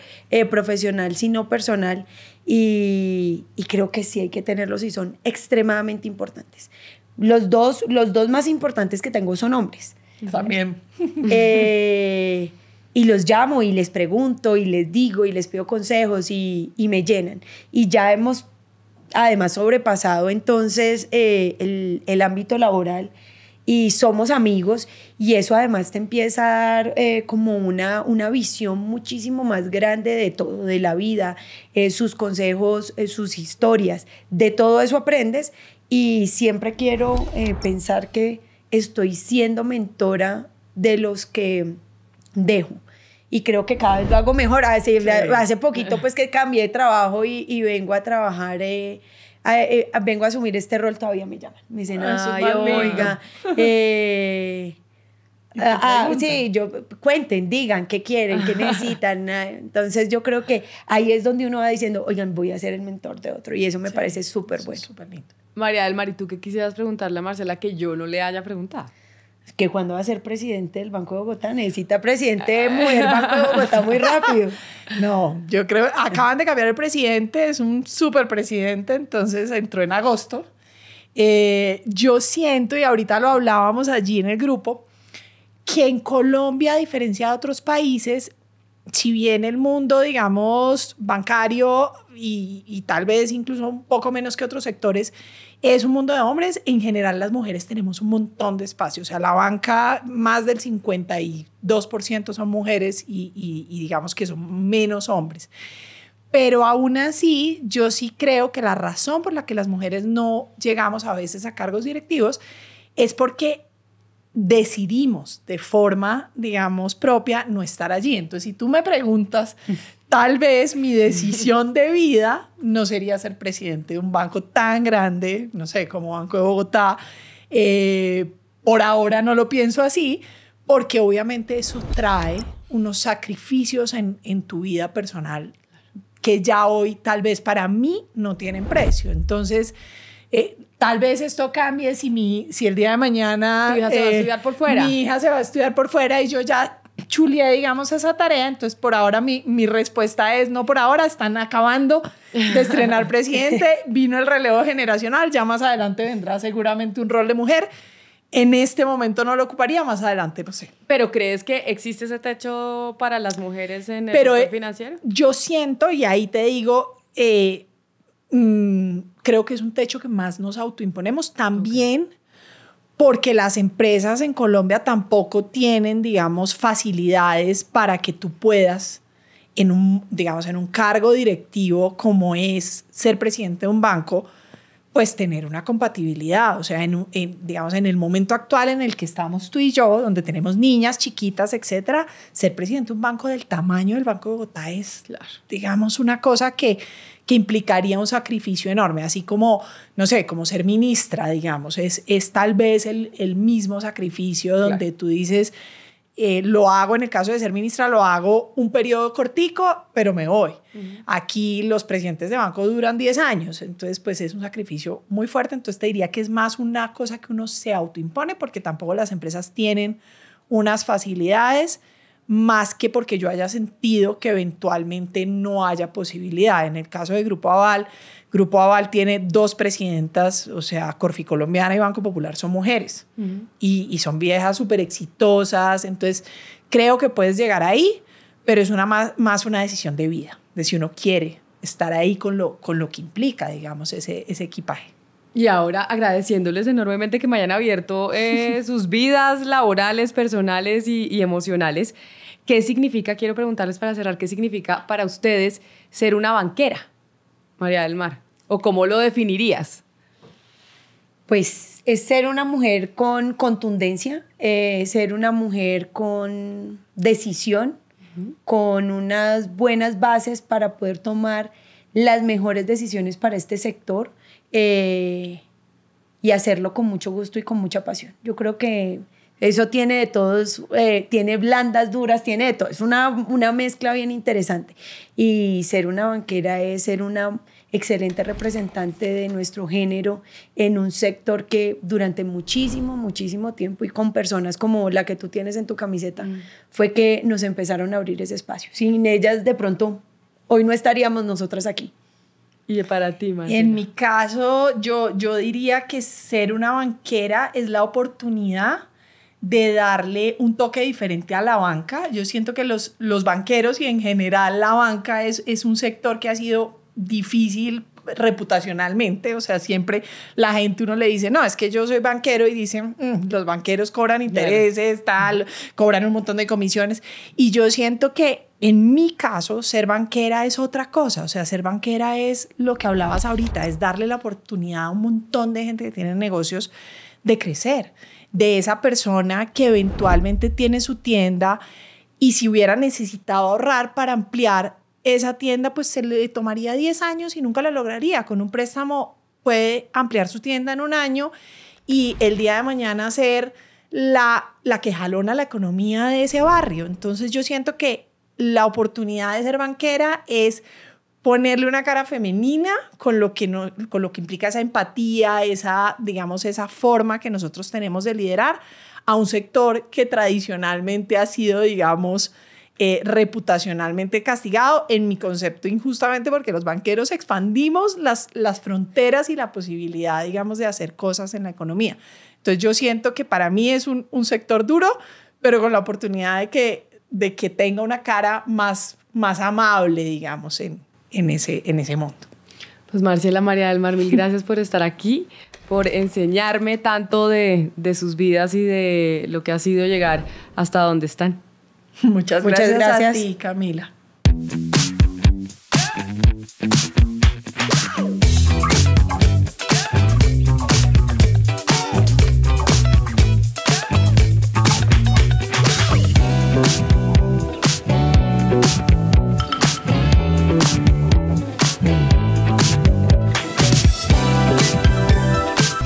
profesional, sino personal. Y creo que sí hay que tenerlos y son extremadamente importantes. Los dos más importantes que tengo son hombres. También. Y los llamo y les pregunto y les digo y les pido consejos y me llenan. Y ya hemos además sobrepasado entonces el ámbito laboral y somos amigos y eso además te empieza a dar como una visión muchísimo más grande de todo, de la vida, sus consejos, sus historias, de todo eso aprendes y siempre quiero pensar que estoy siendo mentora de los que dejo y creo que cada vez lo hago mejor. Hace poquito pues que cambié de trabajo y vengo a trabajar vengo a asumir este rol, todavía me llaman. Me dicen, oiga, sí, cuenten, digan qué quieren, qué necesitan. Entonces yo creo que ahí es donde uno va diciendo, oigan, voy a ser el mentor de otro. Y eso me parece súper bueno. Súper lindo. María del Mar, ¿y tú qué quisieras preguntarle a Marcela que yo no le haya preguntado? Que cuando va a ser presidente del Banco de Bogotá, necesita presidente de mujer Banco de Bogotá muy rápido. No, yo creo, acaban de cambiar el presidente, es un súper presidente, entonces entró en agosto. Yo siento, y ahorita lo hablábamos allí en el grupo, que en Colombia, a diferencia de otros países, si bien el mundo, digamos, bancario y tal vez incluso un poco menos que otros sectores, es un mundo de hombres, en general las mujeres tenemos un montón de espacio. O sea, la banca, más del 52% son mujeres y digamos que son menos hombres. Pero aún así, yo sí creo que la razón por la que las mujeres no llegamos a veces a cargos directivos es porque decidimos de forma, digamos, propia no estar allí. Entonces, si tú me preguntas, tal vez mi decisión de vida no sería ser presidente de un banco tan grande, no sé, como Banco de Bogotá. Por ahora no lo pienso así, porque obviamente eso trae unos sacrificios en tu vida personal que ya hoy tal vez para mí no tienen precio. Entonces, Tal vez esto cambie si el día de mañana ¿Tu hija se va a estudiar por fuera? Mi hija se va a estudiar por fuera y yo ya chuleé, digamos, esa tarea. Entonces, por ahora mi respuesta es no por ahora. Están acabando de estrenar presidente. Vino el relevo generacional. Ya más adelante vendrá seguramente un rol de mujer. En este momento no lo ocuparía, más adelante no sé. ¿Pero crees que existe ese techo para las mujeres en el sector financiero? Yo siento, y ahí te digo, creo que es un techo que más nos autoimponemos también porque las empresas en Colombia tampoco tienen, digamos, facilidades para que tú puedas en un cargo directivo como es ser presidente de un banco, pues tener una compatibilidad. O sea, digamos, en el momento actual en el que estamos tú y yo, donde tenemos niñas chiquitas, etcétera, ser presidente de un banco del tamaño del Banco de Bogotá es, digamos, una cosa que implicaría un sacrificio enorme, así como, no sé, como ser ministra, digamos, es tal vez el mismo sacrificio donde tú dices, lo hago en el caso de ser ministra, lo hago un periodo cortico, pero me voy. Aquí los presidentes de banco duran 10 años, entonces pues es un sacrificio muy fuerte, entonces te diría que es más una cosa que uno se autoimpone porque tampoco las empresas tienen unas facilidades, más que porque yo haya sentido que eventualmente no haya posibilidad. En el caso de Grupo Aval tiene 2 presidentas, o sea, Corfi Colombiana y Banco Popular son mujeres y son viejas súper exitosas, entonces creo que puedes llegar ahí, pero es más una decisión de vida, de si uno quiere estar ahí con lo que implica, digamos, ese equipaje. Y ahora agradeciéndoles enormemente que me hayan abierto sus vidas laborales, personales y emocionales. ¿Qué significa, quiero preguntarles para cerrar, qué significa para ustedes ser una banquera, María del Mar? ¿O cómo lo definirías? Pues es ser una mujer con contundencia, ser una mujer con decisión, con unas buenas bases para poder tomar las mejores decisiones para este sector, y hacerlo con mucho gusto y con mucha pasión. Yo creo que eso tiene de todos, tiene blandas, duras, tiene de todo. Es una mezcla bien interesante. Y ser una banquera es ser una excelente representante de nuestro género en un sector que durante muchísimo tiempo y con personas como la que tú tienes en tu camiseta, fue que nos empezaron a abrir ese espacio. Sin ellas, de pronto, hoy no estaríamos nosotras aquí. ¿Y para ti, Marcela? En mi caso, yo diría que ser una banquera es la oportunidad de darle un toque diferente a la banca. Yo siento que los banqueros y en general la banca es un sector que ha sido difícil reputacionalmente, o sea, siempre la gente, uno le dice, no, es que yo soy banquero y dicen, los banqueros cobran intereses, tal, cobran un montón de comisiones, y yo siento que en mi caso ser banquera es otra cosa, o sea, ser banquera es lo que hablabas ahorita, es darle la oportunidad a un montón de gente que tiene negocios de crecer, de esa persona que eventualmente tiene su tienda y si hubiera necesitado ahorrar para ampliar esa tienda, pues se le tomaría 10 años y nunca lo lograría. Con un préstamo puede ampliar su tienda en un año y el día de mañana ser la que jalona la economía de ese barrio. Entonces yo siento que la oportunidad de ser banquera es ponerle una cara femenina con lo que implica esa empatía, digamos, esa forma que nosotros tenemos de liderar a un sector que tradicionalmente ha sido, digamos, reputacionalmente castigado, en mi concepto injustamente, porque los banqueros expandimos las fronteras y la posibilidad, digamos, de hacer cosas en la economía. Entonces yo siento que para mí es un sector duro, pero con la oportunidad de que tenga una cara más amable, digamos, en ese mundo. Pues Marcela, María del Mar, mil gracias por estar aquí, por enseñarme tanto de sus vidas y de lo que ha sido llegar hasta donde están. Muchas gracias a ti, Camila.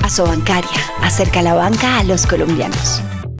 Asobancaria, acerca la banca a los colombianos.